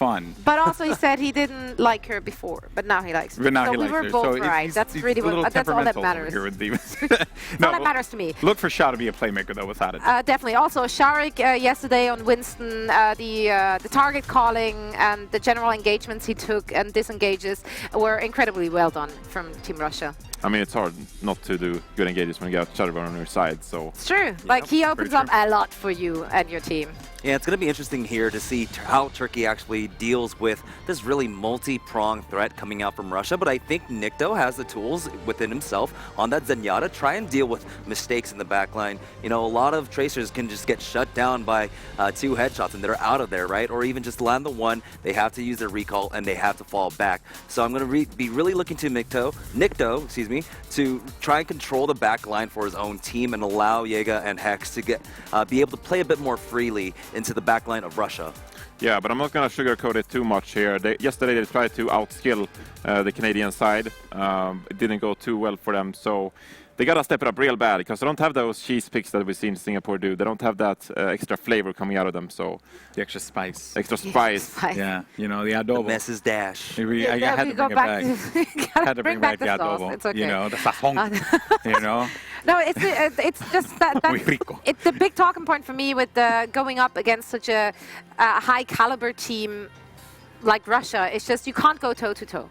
fun. But also he said he didn't like her before, but now he likes her. But now so he we likes were her. both So right. That's really that's all that matters. Here with Demons. All that matters to me. Look for Shao to be a playmaker, though, without it. Definitely. Also, Sharik yesterday on Winston, the target calling and the general engagements he took and disengages were incredibly well done from Team Russia. I mean, it's hard not to do good engages when you got Shadowburn on your side, so... It's true. Like, he opens up a lot for you and your team. Yeah, it's going to be interesting here to see how Turkey actually deals with this really multi-pronged threat coming out from Russia, but I think Nikto has the tools within himself on that Zenyatta, try and deal with mistakes in the backline. You know, a lot of Tracers can just get shut down by 2 headshots and they're out of there, right? Or even just land the 1, they have to use their recall and they have to fall back. So I'm going to be really looking to Nikto, excuse me, to try and control the backline for his own team and allow Yeager and Hex to be able to play a bit more freely into the backline of Russia. Yeah, but I'm not going to sugarcoat it too much here. Yesterday they tried to outskill the Canadian side. It didn't go too well for them, so they got to step it up real bad because they don't have those cheese picks that we've seen Singapore do. They don't have that extra flavor coming out of them, so... The extra spice. Extra spice. Yeah, you know, the adobo. The Mrs. Dash. I had to bring it back. Had to bring back the adobo. It's okay. You know, the sazon. You know? No, it's just that it's the big talking point for me with going up against such a high caliber team like Russia. It's just you can't go toe to toe.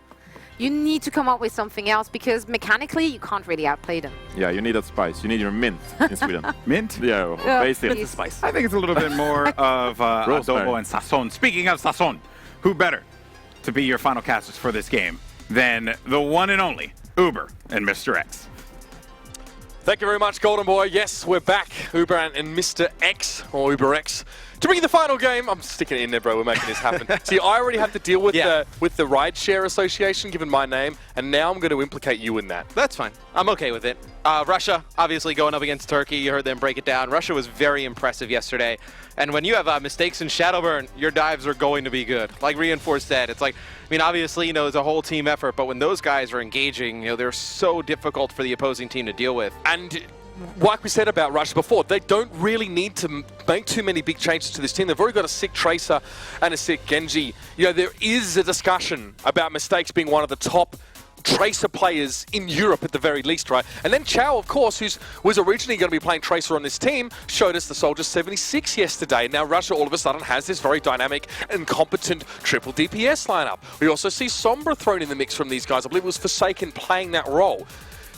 You need to come up with something else because mechanically you can't really outplay them. Yeah, you need that spice. You need your mint in Sweden. Mint? Yeah, basically. It's a spice. I think it's a little bit more of adobo and sazon. Speaking of sazon, who better to be your final casters for this game than the one and only Uber and Mr. X? Thank you very much, Golden Boy. Yes, we're back. Uber and Mr. X, or Uber X, to bring you the final game. I'm sticking it in there, bro. We're making this happen. See, I already have to deal with the Rideshare Association, given my name, and now I'm going to implicate you in that. That's fine. I'm okay with it. Russia, obviously going up against Turkey. You heard them break it down. Russia was very impressive yesterday. And when you have mistakes in Shadowburn, your dives are going to be good. Like Reinforced said, it's like, I mean, obviously, you know, it's a whole team effort, but when those guys are engaging, you know, they're so difficult for the opposing team to deal with. And like we said about Russia before, they don't really need to make too many big changes to this team. They've already got a sick Tracer and a sick Genji. You know, there is a discussion about mistakes being one of the top Tracer players in Europe at the very least, right? And then Chow, of course, who was originally going to be playing Tracer on this team, showed us the Soldier 76 yesterday. Now Russia all of a sudden has this very dynamic and competent triple DPS lineup. We also see Sombra thrown in the mix from these guys. I believe it was Forsaken playing that role.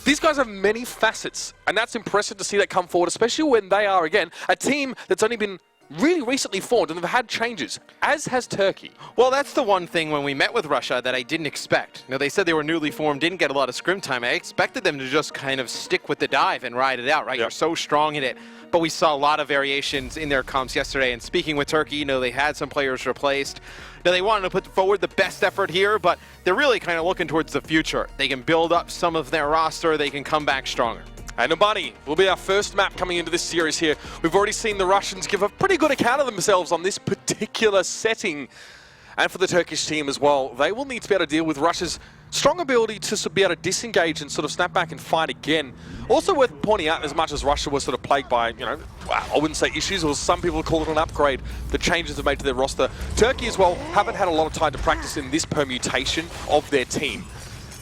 These guys have many facets, and that's impressive to see that come forward, especially when they are, again, a team that's only been really recently formed and they've had changes, as has Turkey. Well, that's the one thing when we met with Russia that I didn't expect. You know, they said they were newly formed, didn't get a lot of scrim time. I expected them to just kind of stick with the dive and ride it out, right? You're so strong in it. But we saw a lot of variations in their comps yesterday. And speaking with Turkey, you know, they had some players replaced. Now, they wanted to put forward the best effort here, but they're really kind of looking towards the future. They can build up some of their roster. They can come back stronger. And Nobani will be our first map coming into this series here. We've already seen the Russians give a pretty good account of themselves on this particular setting. And for the Turkish team as well, they will need to be able to deal with Russia's strong ability to be able to disengage and sort of snap back and fight again. Also worth pointing out, as much as Russia was sort of plagued by, you know, I wouldn't say issues, or some people call it an upgrade, the changes they've made to their roster. Turkey as well haven't had a lot of time to practice in this permutation of their team.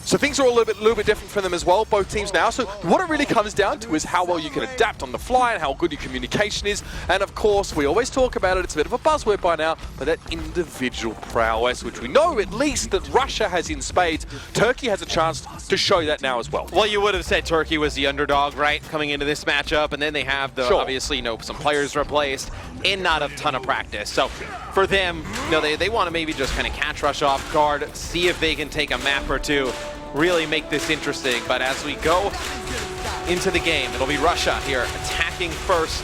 So things are a little bit different for them as well, both teams now. So what it really comes down to is how well you can adapt on the fly and how good your communication is. And of course, we always talk about it, it's a bit of a buzzword by now, but that individual prowess, which we know at least that Russia has in spades. Turkey has a chance to show that now as well. Well, you would have said Turkey was the underdog, right, coming into this matchup, and then they have the obviously, you know, some players replaced and not a ton of practice. So for them, you know, they want to maybe just kind of catch Russia off guard, see if they can take a map or two, really make this interesting. But as we go into the game, it'll be Russia here attacking first,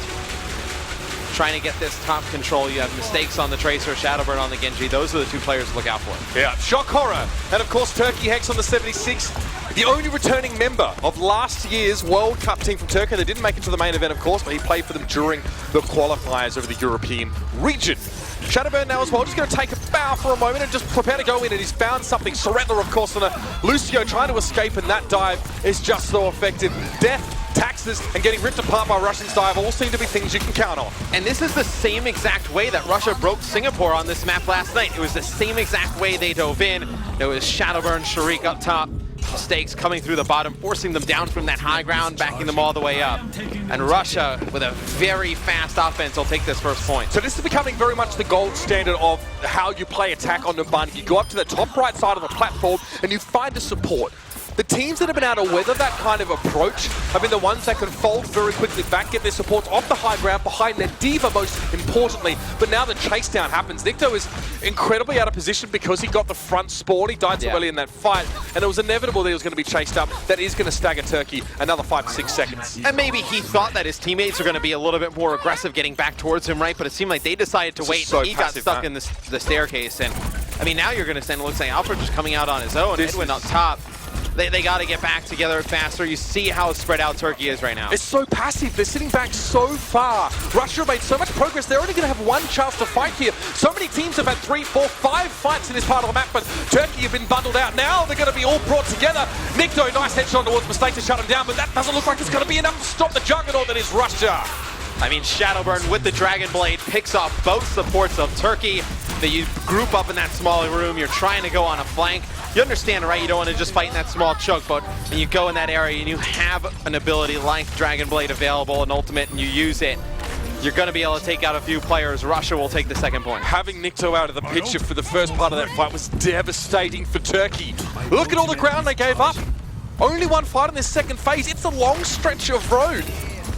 trying to get this top control. You have mistakes on the Tracer, Shadowburn on the Genji. Those are the 2 players to look out for. Yeah, Shock Horror, and of course Turkey Hex on the 76, the only returning member of last year's World Cup team from Turkey. They didn't make it to the main event, of course, but he played for them during the qualifiers over the European region. Shadowburn now as well, just going to take a bow for a moment and just prepare to go in, and he's found something. Surrender, of course, on a Lucio trying to escape, and that dive is just so effective. Death taxes, and getting ripped apart by Russian dive all seem to be things you can count on. And this is the same exact way that Russia broke Singapore on this map last night. It was the same exact way they dove in. It was Shadowburn, Sharik up top, Mistakes coming through the bottom, forcing them down from that high ground, backing them all the way up. And Russia, with a very fast offense, will take this first point. So this is becoming very much the gold standard of how you play attack on Nuban. You go up to the top right side of the platform and you find the support. The teams that have been able to weather that kind of approach have been the ones that can fold very quickly back, get their supports off the high ground behind their diva most importantly. But now the chase down happens. Nikto is incredibly out of position because he got the front spawn. He died so early in that fight, and it was inevitable that he was going to be chased up. That is going to stagger Turkey another 5 to 6 seconds. And maybe he thought that his teammates are going to be a little bit more aggressive getting back towards him, right? But it seemed like they decided to wait. So he got stuck in the staircase. And I mean, now you're going to send, it looks like Alfred just coming out on his own. Edwin up top. They got to get back together faster. You see how spread out Turkey is right now. It's so passive. They're sitting back so far. Russia made so much progress. They're only going to have one chance to fight here. So many teams have had 3, 4, 5 fights in this part of the map, but Turkey have been bundled out. Now they're going to be all brought together. Nikto, nice headshot towards Mistake to shut him down, but that doesn't look like it's going to be enough to stop the juggernaut that is Russia. I mean, Shadowburn with the Dragon Blade picks off both supports of Turkey. You group up in that smaller room. You're trying to go on a flank. You understand, right? You don't want to just fight in that small chunk, but when you go in that area and you have an ability like Dragon Blade available, an ultimate, and you use it, you're going to be able to take out a few players. Russia will take the second point. Having Nikto out of the picture for the first part of that fight was devastating for Turkey. Look at all the ground they gave up. Only one fight in this second phase. It's a long stretch of road.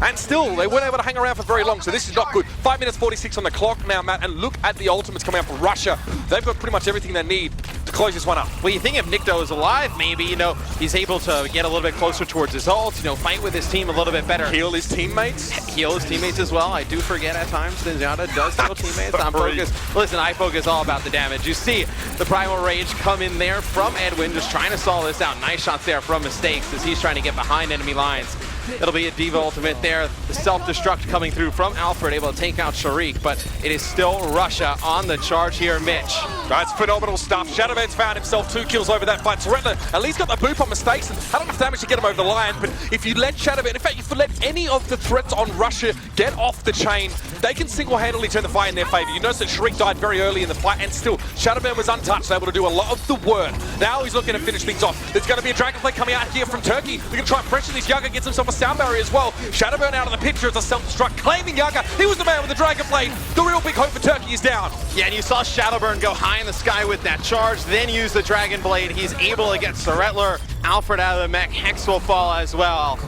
And still, they weren't able to hang around for very long, so this is not good. 5 minutes 46 on the clock now, Matt, and look at the ultimates coming up from Russia. They've got pretty much everything they need to close this one up. Well, you think if Nikto is alive, maybe, he's able to get a little bit closer towards his ult, fight with his team a little bit better. Heal his teammates? Heal his teammates as well. I do forget at times Zenyatta does heal teammates. I'm focused. Listen, I focus all about the damage. You see the Primal Rage come in there from Edwin, just trying to stall this out. Nice shots there from Mistakes as he's trying to get behind enemy lines. It'll be a Diva ultimate there. The self-destruct coming through from Alfred, able to take out Sharik, but it is still Russia on the charge here, Mitch. That's phenomenal stuff. Shadowman's found himself 2 kills over that fight. Toretla at least got the boop on Mistakes and had enough damage to get him over the line, but if you let Shadowman, in fact, if you let any of the threats on Russia get off the chain, they can single-handedly turn the fight in their favor. You notice that Sharik died very early in the fight, and still, Shadowman was untouched, able to do a lot of the work. Now he's looking to finish things off. There's going to be a Dragonblade coming out here from Turkey. They're going to try and pressure this Yaga, gets himself a sound barrier as well. Shadowburn out of the picture as a self-destruct, claiming Yaga. He was the man with the Dragonblade. The real big hope for Turkey is down. Yeah, and you saw Shadowburn go high in the sky with that charge, then use the Dragonblade. He's able to get Soretler, Alfred out of the mech. Hex will fall as well.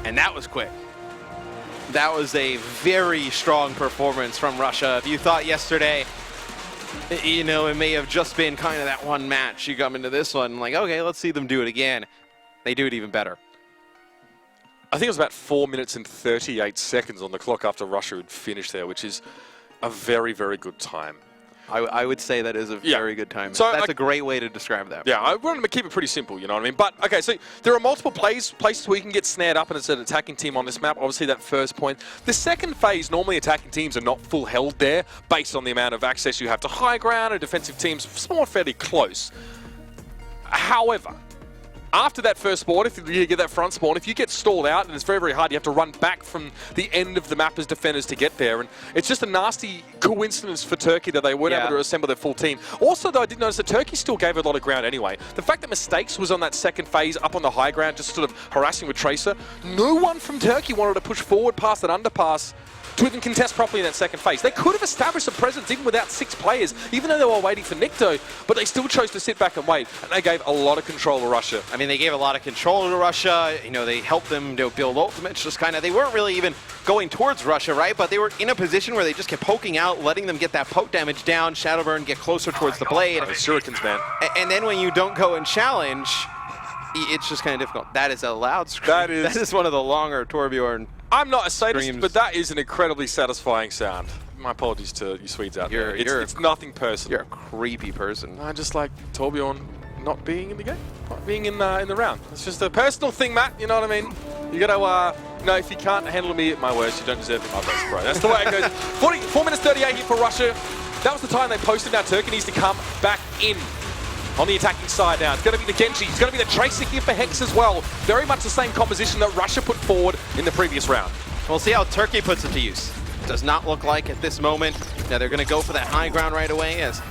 And that was quick. That was a very strong performance from Russia. If you thought yesterday, it may have just been kind of that one match, you come into this one like, okay, let's see them do it again. They do it even better. I think it was about 4 minutes and 38 seconds on the clock after Russia had finished there, which is a very, very good time. I would say that is a very good time. So that's a great way to describe that. Yeah, I wanted to keep it pretty simple, you know what I mean? But, okay, so there are multiple places where you can get snared up and it's an attacking team on this map. Obviously, that first point. The second phase, normally attacking teams are not full held there based on the amount of access you have to high ground, and defensive teams somewhat fairly close. However, after that first spawn, if you get that front spawn, if you get stalled out, and it's very, very hard, you have to run back from the end of the map as defenders to get there. And it's just a nasty coincidence for Turkey that they weren't able to assemble their full team. Also, though, I did notice that Turkey still gave a lot of ground anyway. The fact that Mistakes was on that second phase up on the high ground, just sort of harassing with Tracer, no one from Turkey wanted to push forward past that underpass to even contest properly in that second phase. They could have established a presence even without 6 players, even though they were waiting for Nikto, but they still chose to sit back and wait, and they gave a lot of control to Russia. I mean, they gave a lot of control to Russia. They helped them build ultimates. Just kind of, they weren't really even going towards Russia, right? But they were in a position where they just kept poking out, letting them get that poke damage down, Shadowburn get closer towards the blade. Shurikens, man. And then when you don't go and challenge, it's just kind of difficult. That is a loud scream. That is one of the longer Torbjorn. I'm not a sadist, but that is an incredibly satisfying sound. My apologies to you Swedes out there. It's nothing personal. You're a creepy person. I just like Torbjorn not being in the game, not being in the round. It's just a personal thing, Matt. You know what I mean? You gotta, if you can't handle me at my worst, you don't deserve my best, bro. That's the way it goes. 4 minutes 38 here for Russia. That was the time they posted. Now Turkey needs to come back in. on the attacking side now. It's going to be the Genji. It's going to be the Tracer here for Hex as well. Very much the same composition that Russia put forward in the previous round. We'll see how Turkey puts it to use. Does not look like at this moment. Now they're going to go for that high ground right away, as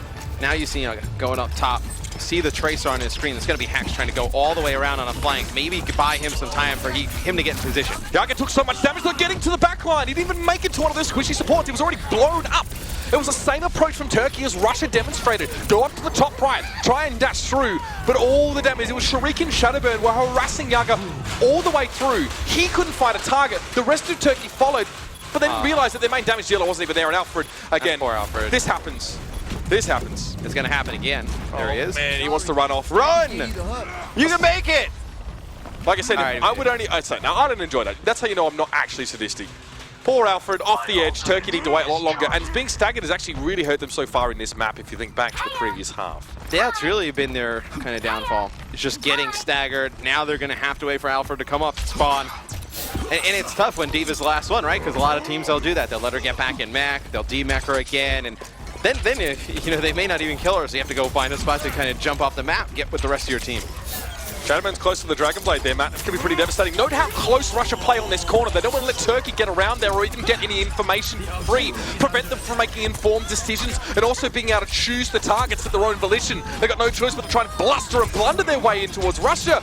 now you see going up top. See the Tracer on his screen. It's going to be Hex trying to go all the way around on a flank. Maybe buy him some time for him to get in position. Yaga took so much damage, not getting to the back line. He didn't even make it to one of those squishy supports. He was already blown up. It was the same approach from Turkey as Russia demonstrated. Go up to the top right, try and dash through, but all the damage, it was Shuriken Shadowburn were harassing Yaga all the way through. He couldn't find a target. The rest of Turkey followed, but then realized that their main damage dealer wasn't even there, and Alfred, again, poor Alfred. This happens. This happens. It's going to happen again. There he is. Man, he wants to run off. Run! You can make it! Like I said, Right. now I didn't enjoy that. That's how you know I'm not actually sadistic. Poor Alfred, off the edge. Turkey need to wait a lot longer. And being staggered has actually really hurt them so far in this map, if you think back to the previous half. Yeah, it's really been their kind of downfall. It's just getting staggered. Now they're going to have to wait for Alfred to come up and spawn. And it's tough when D.Va's the last one, right? Because a lot of teams, they'll do that. They'll let her get back in mech. They'll de-mech her again. And then they may not even kill her, so you have to go find a spot to kind of jump off the map, get with the rest of your team. Shadowman's close to the Dragon Blade there, Matt. It's going to be pretty devastating. Note how close Russia play on this corner. They don't want to let Turkey get around there or even get any information free. Prevent them from making informed decisions and also being able to choose the targets at their own volition. They've got no choice but to try and bluster and blunder their way in towards Russia.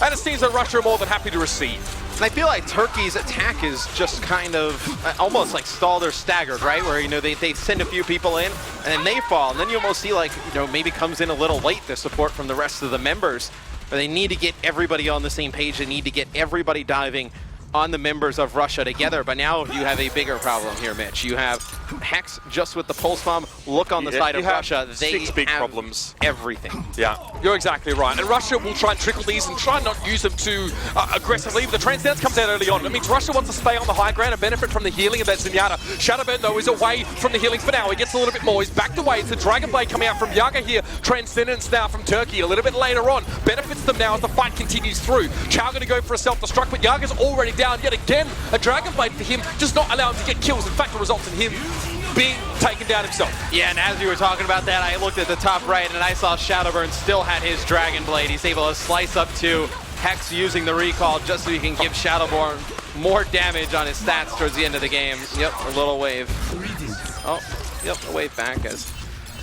And it seems that Russia are more than happy to receive. And I feel like Turkey's attack is just kind of almost like stalled or staggered, right? Where, they send a few people in and then they fall. And then you almost see like, maybe comes in a little late, the support from the rest of the members. But they need to get everybody on the same page. They need to get everybody diving on the members of Russia together. But now you have a bigger problem here, Mitch. You have Hex just with the pulse bomb. Look on the side of Russia. They 6 big have problems. Everything. Yeah, you're exactly right. And Russia will try and trickle these and try and not use them too aggressively. But the Transcendence comes out early on. It means Russia wants to stay on the high ground and benefit from the healing of that Zenyatta. Shadowburn, though, is away from the healing for now. He gets a little bit more. He's backed away. It's the Dragon Blade coming out from Yaga here. Transcendence now from Turkey a little bit later on. Benefits them now as the fight continues through. Chow going to go for a self-destruct, but Yaga's already down yet again. A Dragon Blade for him does not allow him to get kills. In fact, it results in him being taken down himself. Yeah, and as you were talking about that, I looked at the top right and I saw Shadowburn still had his Dragon Blade. He's able to slice up to Hex using the recall just so he can give Shadowburn more damage on his stats towards the end of the game. Yep, a little wave. Oh, yep, a wave back as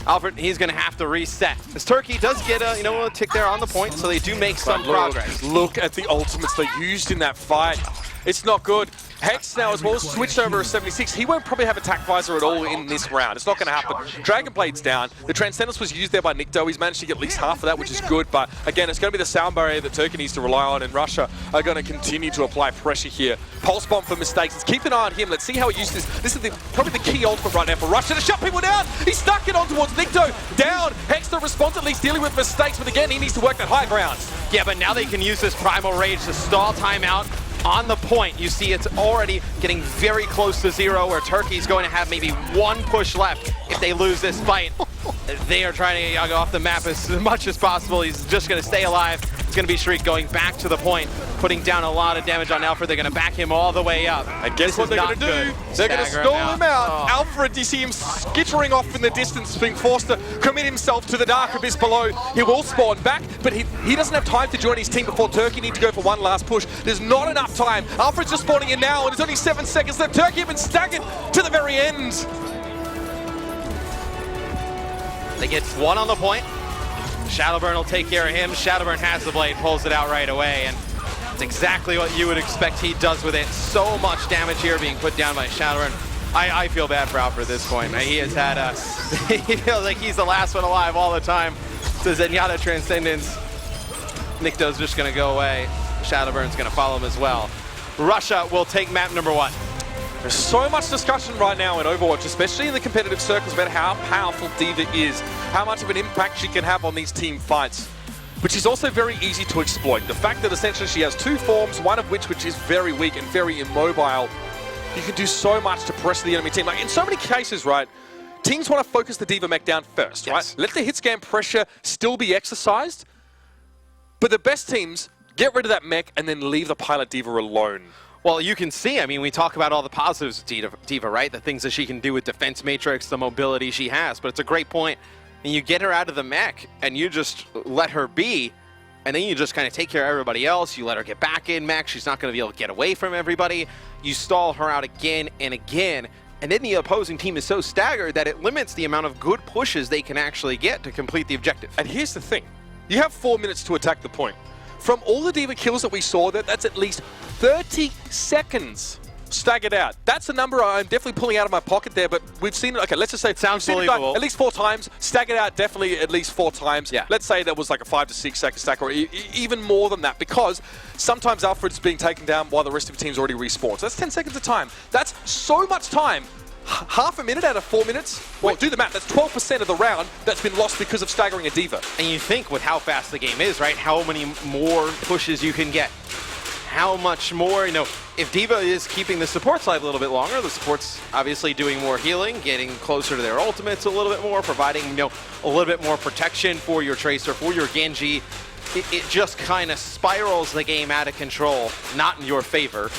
Alfred, he's going to have to reset. As Turkey does get a tick there on the point, so they do make some progress. Look at the ultimates they used in that fight. It's not good. Hex now as well switched over a 76. He won't probably have attack visor at all in this round. It's not going to happen. Dragon Blade's down. The Transcendence was used there by Nikto. He's managed to get at least half of that, which is good. But again, it's going to be the sound barrier that Turkey needs to rely on, and Russia are going to continue to apply pressure here. Pulse bomb for mistakes. Let's keep an eye on him. Let's see how he uses this. This is probably the key ultimate right now for Russia to shut people down. He stuck it on towards Nikto. Down. Hex the response, at least dealing with mistakes. But again, he needs to work that high ground. Yeah, but now they can use this Primal Rage to stall timeout. On the point, you see it's already getting very close to 0, where Turkey's going to have maybe 1 push left if they lose this fight. They are trying to go off the map as much as possible. He's just going to stay alive. It's going to be Shriek going back to the point, putting down a lot of damage on Alfred. They're going to back him all the way up. And guess what they're going to do? They're going to stall him out. Oh. Alfred, you see him skittering off in the distance, being forced to commit himself to the dark abyss below. He will spawn back, but he doesn't have time to join his team before Turkey need to go for one last push. There's not enough time. Alfred's just spawning in now, and there's only 7 seconds left. Turkey have been staggered to the very end. They get 1 on the point. Shadowburn will take care of him. Shadowburn has the blade, pulls it out right away, and it's exactly what you would expect he does with it. So much damage here being put down by Shadowburn. I feel bad for Alfred at this point. He has had he feels like he's the last one alive all the time. So Zenyatta Transcendence. Nikto's just going to go away. Shadowburn's going to follow him as well. Russia will take map number 1. There's so much discussion right now in Overwatch, especially in the competitive circles, about how powerful D.Va is, how much of an impact she can have on these team fights. But she's also very easy to exploit. The fact that essentially she has 2 forms, one of which is very weak and very immobile. You can do so much to pressure the enemy team. Like in so many cases, right, teams want to focus the D.Va mech down first, right? Let the hit scan pressure still be exercised. But the best teams get rid of that mech and then leave the pilot D.Va alone. Well, you can see, I mean, we talk about all the positives of D.Va, right? The things that she can do with defense matrix, the mobility she has. But it's a great point and you get her out of the mech, and you just let her be, and then you just kind of take care of everybody else. You let her get back in mech. She's not going to be able to get away from everybody. You stall her out again and again, and then the opposing team is so staggered that it limits the amount of good pushes they can actually get to complete the objective. And here's the thing. You have 4 minutes to attack the point. From all the D.Va kills that we saw, that's at least 30 seconds staggered out. That's a number I'm definitely pulling out of my pocket there, but we've seen it. Okay, let's just say it sounds believable. At least 4 times. Staggered out definitely at least 4 times. Yeah. Let's say that was like a 5 to 6 second stack, or even more than that, because sometimes Alfred's being taken down while the rest of the team's already respawned. So that's 10 seconds of time. That's so much time. Half a minute out of 4 minutes? Well, do the math. That's 12% of the round that's been lost because of staggering a D.Va. And you think with how fast the game is, right? How many more pushes you can get. How much more, if D.Va is keeping the support side a little bit longer, the support's obviously doing more healing, getting closer to their ultimates a little bit more, providing, a little bit more protection for your Tracer, for your Genji. It just kind of spirals the game out of control, not in your favor.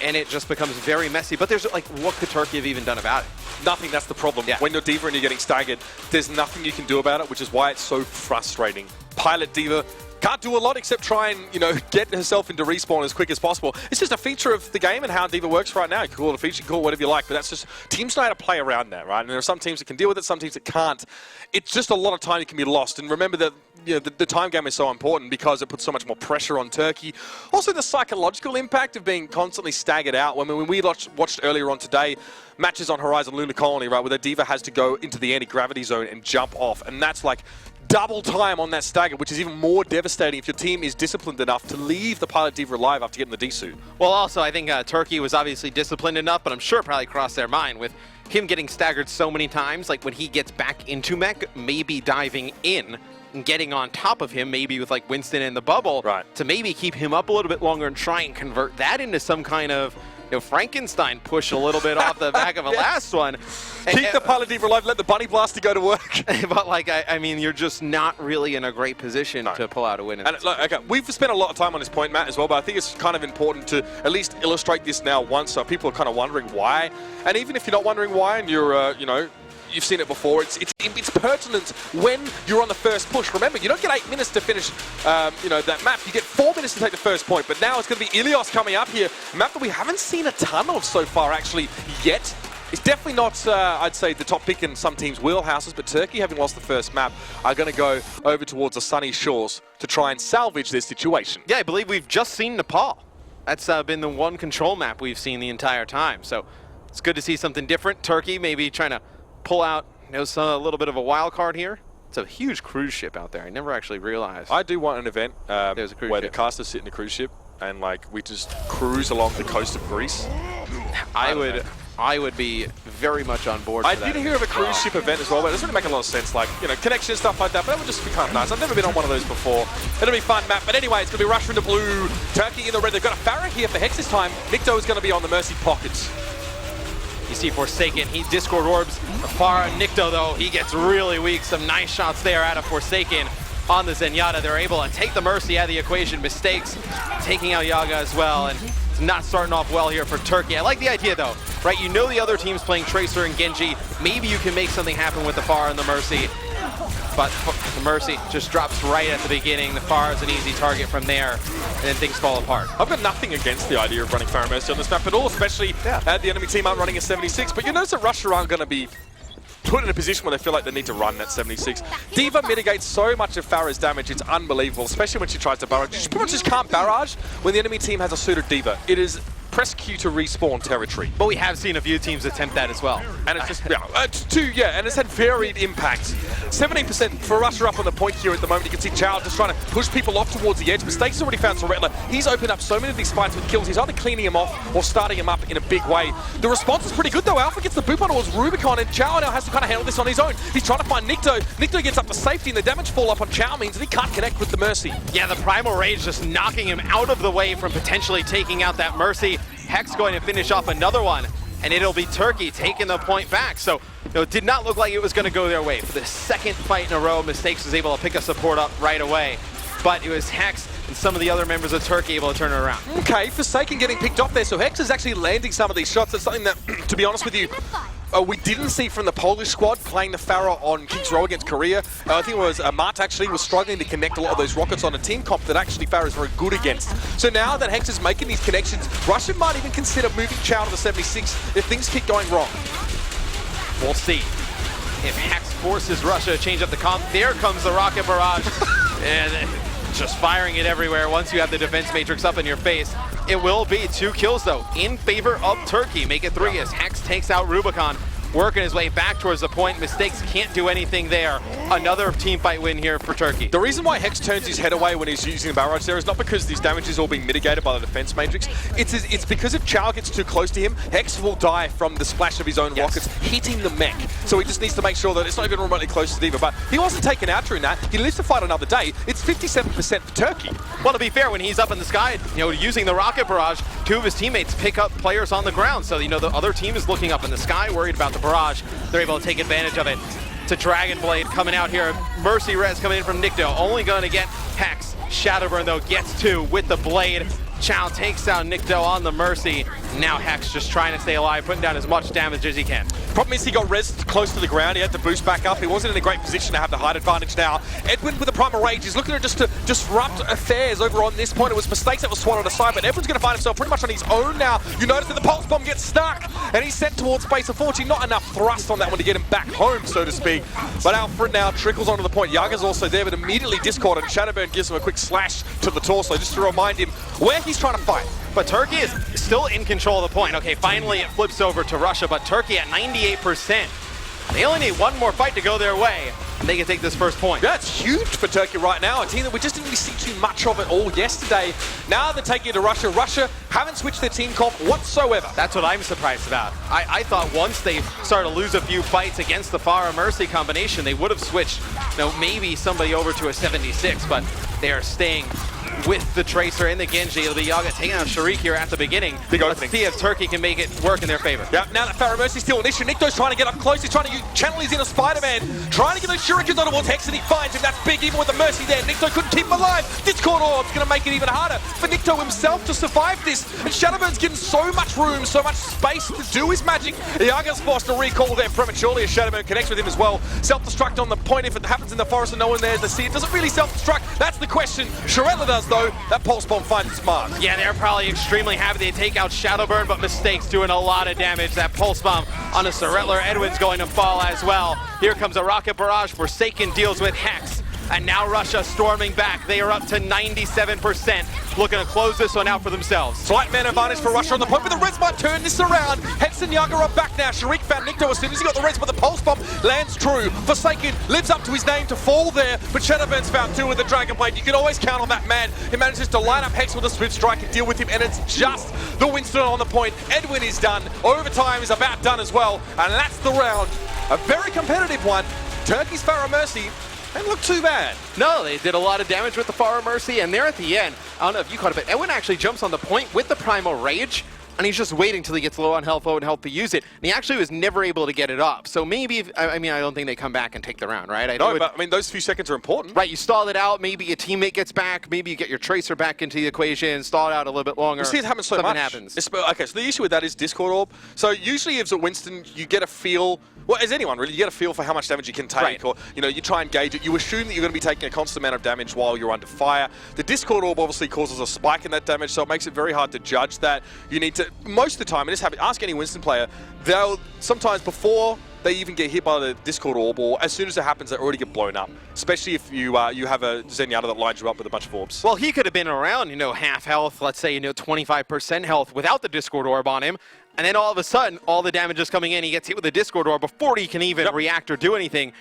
And it just becomes very messy. But there's what could Turkey have even done about it? Nothing, that's the problem. Yeah. When you're D.Va and you're getting staggered, there's nothing you can do about it, which is why it's so frustrating. Pilot D.Va can't do a lot except try and, get herself into respawn as quick as possible. It's just a feature of the game and how D.Va works right now. You can call it a feature, call it whatever you like, but that's just, teams know how to play around that, right? And there are some teams that can deal with it, some teams that can't. It's just a lot of time that can be lost. And remember that, the time game is so important because it puts so much more pressure on Turkey. Also, the psychological impact of being constantly staggered out. When we watched earlier on today, matches on Horizon Lunar Colony, right, where the D.Va has to go into the anti-gravity zone and jump off. And that's like double time on that stagger, which is even more devastating if your team is disciplined enough to leave the pilot D.Va alive after getting the D-suit. Well, also, I think Turkey was obviously disciplined enough, but I'm sure it probably crossed their mind with him getting staggered so many times, like when he gets back into mech, maybe diving in and getting on top of him, maybe with Winston in the bubble, right, to maybe keep him up a little bit longer and try and convert that into some kind of Frankenstein push a little bit off the back of a last one. Keep the pilot D.Va alive, let the bunny blaster go to work. But I mean, you're just not really in a great position to pull out a win. And okay, we've spent a lot of time on this point, Matt, as well, but I think it's kind of important to at least illustrate this now once, so people are kind of wondering why. And even if you're not wondering why, and you're, you've seen it before, it's pertinent when you're on the first push. Remember, you don't get 8 minutes to finish, that map. You get 4 minutes to take the first point. But now it's going to be Ilios coming up here. A map that we haven't seen a ton of so far, actually, yet. It's definitely not, I'd say, the top pick in some teams' wheelhouses, but Turkey, having lost the first map, are going to go over towards the sunny shores to try and salvage this situation. Yeah, I believe we've just seen Nepal. That's been the one control map we've seen the entire time. So it's good to see something different. Turkey maybe trying to pull out a little bit of a wild card here. It's a huge cruise ship out there. I never actually realized. I do want an event There's a cruise where ship. the casters sit in a cruise ship and we just cruise along the coast of Greece. I would be very much on board I for that. did hear of a cruise ship event as well, but it doesn't really make a lot of sense, connection stuff like that, but that would just be kind of nice. I've never been on one of those before. It'll be fun, Matt. But anyway, it's going to be Russia in the blue, Turkey in the red. They've got a Pharah here for Hex this time. Nikto is going to be on the Mercy pockets. You see Forsaken, he Discord orbs Farah. Nikto, though, he gets really weak. Some nice shots there out of Forsaken on the Zenyatta. They're able to take the Mercy out of the equation. Mistakes, taking out Yaga as well, and it's not starting off well here for Turkey. I like the idea, though, right? You know the other team's playing Tracer and Genji. Maybe you can make something happen with the Farah and the Mercy. But the Mercy just drops right at the beginning. The Farah is an easy target from there, and then things fall apart. I've got nothing against the idea of running Farah Mercy on this map at all, especially the enemy team aren't running a 76. But you notice that Russia aren't going to be put in a position where they feel like they need to run that 76. D.Va mitigates so much of Farah's damage, it's unbelievable, especially when she tries to barrage. She pretty much just can't barrage when the enemy team has a suited D.Va. It is press Q to respawn territory. But we have seen a few teams attempt that as well. And it's just, and it's had varied impact. 17% for Russia up on the point here at the moment. You can see Chow just trying to push people off towards the edge. Mistakes has already found Sorella. He's opened up so many of these fights with kills. He's either cleaning him off or starting him up in a big way. The response is pretty good though. Alpha gets the boop on towards Rubicon, and Chow now has to kind of handle this on his own. He's trying to find Nikto. Nikto gets up to safety, and the damage fall up on Chow means that he can't connect with the Mercy. Yeah, the Primal Rage just knocking him out of the way from potentially taking out that Mercy. Hex going to finish off another one, and it'll be Turkey taking the point back. So, it did not look like it was going to go their way. For the second fight in a row, Mistakes was able to pick a support up right away. But it was Hex and some of the other members of Turkey able to turn it around. Okay, Forsaken getting picked off there, so Hex is actually landing some of these shots. That's something that, to be honest with you, we didn't see from the Polish squad playing the Pharah on King's Row against Korea. I think it was Mart actually was struggling to connect a lot of those rockets on a team comp that actually Pharah is very good against. So now that Hex is making these connections, Russia might even consider moving Chow to the 76 if things keep going wrong. We'll see. If Hex forces Russia to change up the comp, there comes the rocket barrage. And just firing it everywhere once you have the defense matrix up in your face. It will be 2 kills, though, in favor of Turkey. Make it 3 as Hex takes out Rubicon, working his way back towards the point. Mistakes can't do anything there. Another team fight win here for Turkey. The reason why Hex turns his head away when he's using the barrage there is not because these damage is all being mitigated by the defense matrix. It's because if Chow gets too close to him, Hex will die from the splash of his own rockets hitting the mech. So he just needs to make sure that it's not even remotely close to D.Va. But he wasn't taken out during that. He lives to fight another day. It's 57% for Turkey. Well, to be fair, when he's up in the sky, using the rocket barrage, 2 of his teammates pick up players on the ground. So, the other team is looking up in the sky, worried about the barrage. They're able to take advantage of it. To Dragon Blade coming out here. Mercy Res coming in from Nikto. Only going to get Hex. Shadowburn, though, gets 2 with the Blade. Chow takes out Nikto on the Mercy. Now Hex just trying to stay alive, putting down as much damage as he can. Problem is he got res close to the ground. He had to boost back up. He wasn't in a great position to have the height advantage now. Edwin with the Primal Rage is looking to just to disrupt affairs over on this point. It was mistakes that was swatted aside, but Edwin's going to find himself pretty much on his own now. You notice that the Pulse Bomb gets stuck, and he's sent towards base. Unfortunately, not enough thrust on that one to get him back home, so to speak. But Alfred now trickles onto the point. Yaga's also there, but immediately discorded. Shadowburn gives him a quick slash to the torso just to remind him where he's trying to fight. But Turkey is still in control of the point. Okay, finally it flips over to Russia, but Turkey at 98%. They only need 1 more fight to go their way, and they can take this first point. That's huge for Turkey right now. A team that we just didn't really see too much of it all yesterday. Now they're taking it to Russia. Russia haven't switched their team comp whatsoever. That's what I'm surprised about. I thought once they started to lose a few fights against the Pharah Mercy combination, they would have switched, maybe somebody over to a 76, but they are staying with the Tracer and the Genji. It'll be Yaga taking out Sharik here at the beginning. Let's see if Turkey can make it work in their favor. Yeah, now that Pharah Mercy's still an issue. Nikto's trying to get up close. He's trying to channel his inner Spider-Man, trying to get those shurikens on towards Hex, and he finds him. That's big, even with the Mercy there. Nikto couldn't keep him alive. Discord Orb's going to make it even harder for Nikto himself to survive this. And Shadowburn's getting so much room, so much space to do his magic. Yaga's forced to recall there prematurely as Shadowburn connects with him as well. Self-destruct on the point. If it happens in the forest and no one there to see it, does it really self-destruct? That's the question. Shirella does, though. That Pulse Bomb finds its mark. Yeah, they're probably extremely happy they take out Shadowburn, but Mistakes doing a lot of damage. That Pulse Bomb on a Surrettler. Edwin's going to fall as well. Here comes a Rocket Barrage. Forsaken deals with Hex. And now Russia storming back. They are up to 97%. Looking to close this one out for themselves. Slight man advantage for Russia on the point, but the res might turn this around. Hex and Yaga are back now. Sharik found Nikto as soon as he got the res, but the Pulse Bomb lands true. Forsaken lives up to his name to fall there, but Shadowburn's found 2 with the Dragon Blade. You can always count on that man. He manages to line up Hex with a Swift Strike and deal with him, and it's just the Winston on the point. Edwin is done. Overtime is about done as well, and that's the round. A very competitive one. Turkey's Pharah Mercy didn't look too bad. No, they did a lot of damage with the Pharah Mercy, and there at the end, I don't know if you caught it, but Edwin actually jumps on the point with the Primal Rage, and he's just waiting till he gets low on health to use it. And he actually was never able to get it up. So maybe, I don't think they come back and take the round, right? But those few seconds are important. Right, you stall it out, maybe a teammate gets back, maybe you get your Tracer back into the equation, stall it out a little bit longer. You see it happen so much. Happens. Okay, so the issue with that is Discord Orb. So usually if it's a Winston, you get a feel, well, as anyone really, you get a feel for how much damage you can take, right. Or you try and gauge it. You assume that you're going to be taking a constant amount of damage while you're under fire. The Discord Orb obviously causes a spike in that damage, so it makes it very hard to judge that. You need to, most of the time, and just ask any Winston player, they'll sometimes before they even get hit by the Discord Orb, or as soon as it happens, they already get blown up. Especially if you have a Zenyatta that lines you up with a bunch of orbs. Well, he could have been around, half health, let's say, 25% health without the Discord Orb on him. And then all of a sudden, all the damage is coming in. He gets hit with the Discord Orb before he can even react or do anything.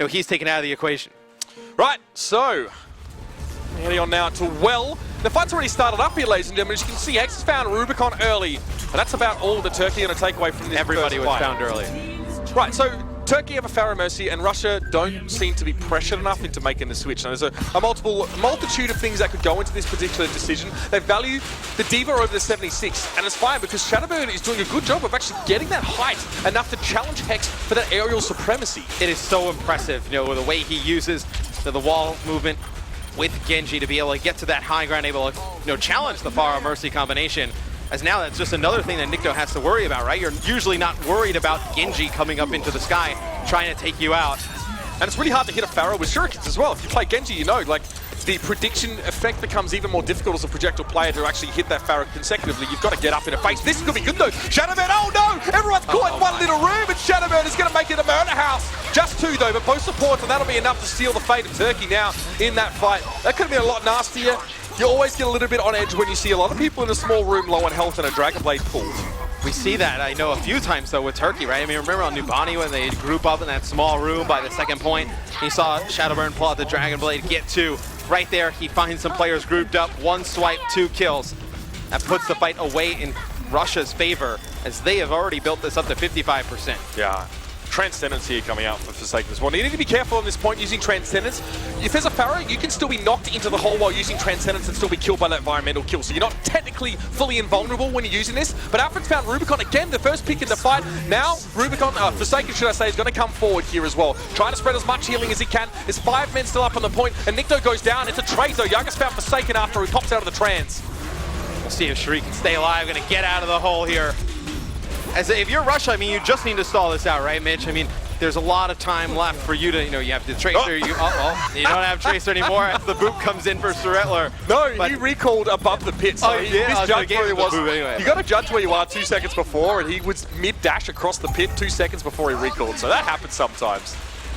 He's taken out of the equation. Right, so heading on now to Well. The fight's already started up here, ladies and gentlemen. As you can see, Hex has found Rubicon early. And that's about all the Turkey going to take away from this. Everybody was found early. Right, so Turkey have a Pharah Mercy, and Russia don't seem to be pressured enough into making the switch. Now, there's a multitude of things that could go into this particular decision. They value the D.Va over the 76, and it's fine because Shadowburn is doing a good job of actually getting that height enough to challenge Hex for that aerial supremacy. It is so impressive, the way he uses the wall movement with Genji to be able to get to that high ground, able to challenge the Pharah Mercy combination. as now that's just another thing that Nikto has to worry about, right? You're usually not worried about Genji coming up into the sky, trying to take you out. And it's really hard to hit a Pharaoh with shurikens as well. If you play Genji, you know, like, the prediction effect becomes even more difficult as a projectile player to actually hit that Pharaoh consecutively. You've got to get up in a face. This is going to be good though. Shadowburn, oh no! Everyone's caught in one little room, and Shadowburn is going to make it a murder house. Just 2 though, but both supports, and that'll be enough to seal the fate of Turkey now in that fight. That could have been a lot nastier. You always get a little bit on edge when you see a lot of people in a small room low on health and a Dragon Blade pulled. We see that, I know, a few times, though, with Turkey, right? I mean, remember on Nubani when they group up in that small room by the second point? You saw Shadowburn pull out the Dragon Blade, get 2. Right there, he finds some players grouped up. 1 swipe, 2 kills. That puts the fight away in Russia's favor, as they have already built this up to 55%. Yeah. Transcendence here coming out for Forsaken as well. You need to be careful on this point using Transcendence. If there's a Pharaoh, you can still be knocked into the hole while using Transcendence and still be killed by that environmental kill. So you're not technically fully invulnerable when you're using this. But Alfred's found Rubicon again, the first pick in the fight. Now, Rubicon, Forsaken should I say, is going to come forward here as well. Trying to spread as much healing as he can. There's 5 men still up on the point, and Nikto goes down. It's a trade though. Youngest found Forsaken after he pops out of the trance. We'll see if Shuri can stay alive, gonna get out of the hole here. As if you're Russia, I mean, you just need to stall this out, right, Mitch? I mean, there's a lot of time left for you to, you know, you have the Tracer, you don't have Tracer anymore as the boot comes in for Surrettler. No, but he recalled above the pit, so he misjudged where he was. Anyway. You got to judge where you are 2 seconds before, and he was mid-dash across the pit 2 seconds before he recalled, so that happens sometimes.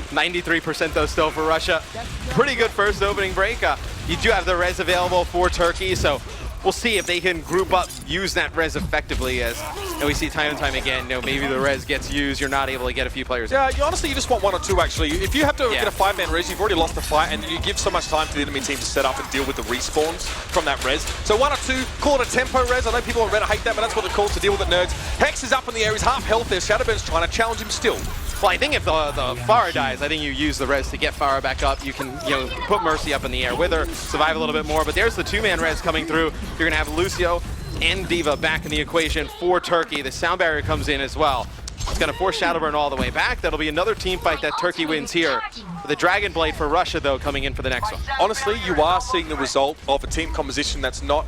93% though still for Russia. Pretty good first opening break. You do have the res available for Turkey, so we'll see if they can group up, use that res effectively, as you know, we see time and time again, you know, maybe the res gets used, you're not able to get a few players. Yeah, honestly, you just want 1 or 2 actually. If you have to get a 5-man res, you've already lost the fight, and you give so much time to the enemy team to set up and deal with the respawns from that res. So 1 or 2, call it a tempo res. I know people on Reddit hate that, but that's what they're called, to deal with it, nerds. Hex is up in the air, he's half health there. Shadowburn's trying to challenge him still. Well, I think if the Pharah dies, I think you use the res to get Pharah back up. You can, you know, put Mercy up in the air with her, survive a little bit more. But there's the 2-man res coming through. You're going to have Lucio and Diva back in the equation for Turkey. The sound barrier comes in as well. It's going to force Shadowburn all the way back. That'll be another team fight that Turkey wins here. The Dragon Blade for Russia, though, coming in for the next one. Honestly, you are seeing the result of a team composition that's not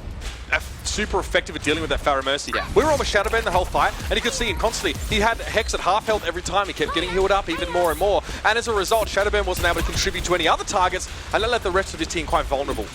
super effective at dealing with that Pharaoh Mercy. Yeah. We were on with Shadowburn the whole fight, and you could see him constantly. He had Hex at half health every time. He kept getting healed up even more and more. And as a result, Shadowburn wasn't able to contribute to any other targets, and that left the rest of his team quite vulnerable.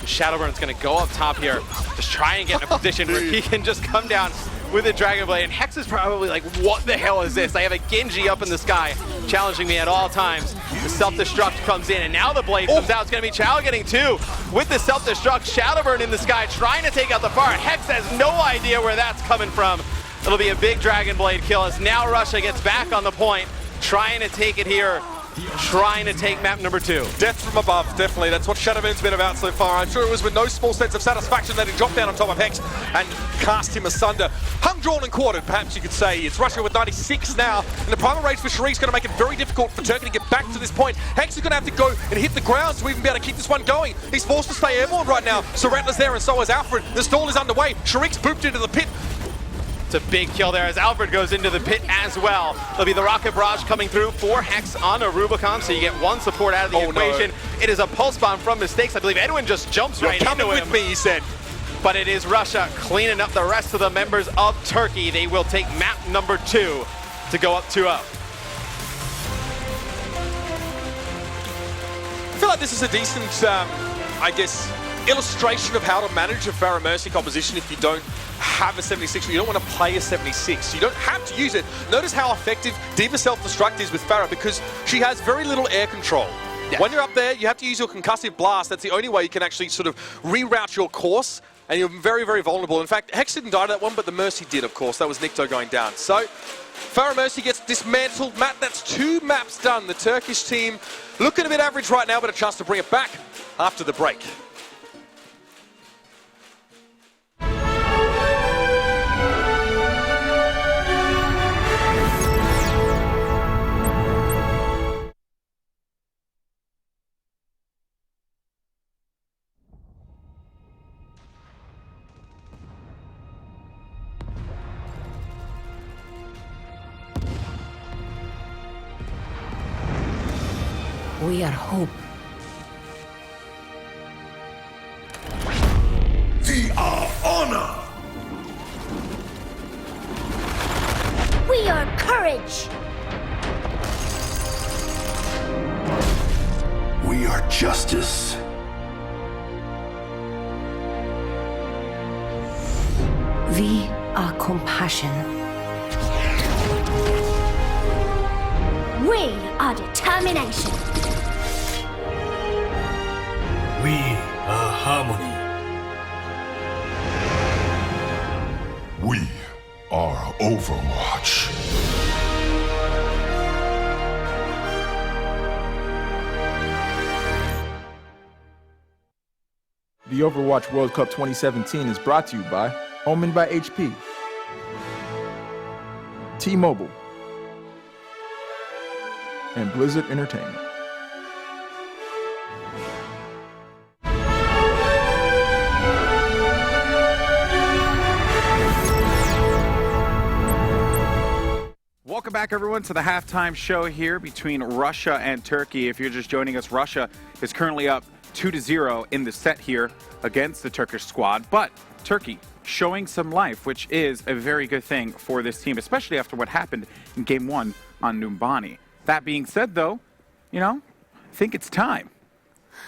Shadowburn's going to go up top here, just try and get in a position where he can just come down with a Dragon Blade. And Hex is probably like, what the hell is this? I have a Genji up in the sky challenging me at all times. The self-destruct comes in, and now the blade comes out. It's going to be Chow getting 2 with the self-destruct. Shadowburn in the sky trying to take out the Pharah. Hex has no idea where that's coming from. It'll be a big Dragon Blade kill as now Russia gets back on the point, trying to take it here. Trying to take map number 2. Death from above, definitely. That's what Shadowburn's been about so far. I'm sure it was with no small sense of satisfaction that he dropped down on top of Hex and cast him asunder. Hung, drawn, and quartered, perhaps you could say. It's Russia with 96 now, and the primal rage for Shari's going to make it very difficult for Turkey to get back to this point. Hex is going to have to go and hit the ground to even be able to keep this one going. He's forced to stay airborne right now. Surrettler's there, and so is Alfred. The stall is underway. Shari's booped into the pit. It's a big kill there as Alfred goes into the pit as well. There'll be the Rocket Barrage coming through for Hex on a Rubicon, so you get 1 support out of the equation. No. It is a pulse bomb from Mistakes. I believe Edwin just jumps right into him. With me, he said. But it is Russia cleaning up the rest of the members of Turkey. They will take map number 2 to go up 2-0. I feel like this is a decent, I guess, illustration of how to manage a Pharaoh Mercy composition if you don't have a 76, or you don't want to play a 76. You don't have to use it. Notice how effective Diva Self-Destruct is with Pharaoh, because she has very little air control. Yeah. When you're up there, you have to use your concussive blast. That's the only way you can actually sort of reroute your course, and you're very, very vulnerable. In fact, Hex didn't die to that one, but the Mercy did, of course. That was Nikto going down. So, Pharaoh Mercy gets dismantled. Matt, that's 2 maps done. The Turkish team looking a bit average right now, but a chance to bring it back after the break. We are hope. We are honor. courage! We are justice. We are compassion. We are determination. We are harmony. We are Overwatch. The Overwatch World Cup 2017 is brought to you by Omen by HP, T-Mobile, and Blizzard Entertainment. Welcome back, everyone, to the halftime show here between Russia and Turkey. If you're just joining us, Russia is currently up 2-0 in the set here against the Turkish squad, but Turkey showing some life, which is a very good thing for this team, especially after what happened in Game 1 on Numbani. That being said, though, I think it's time.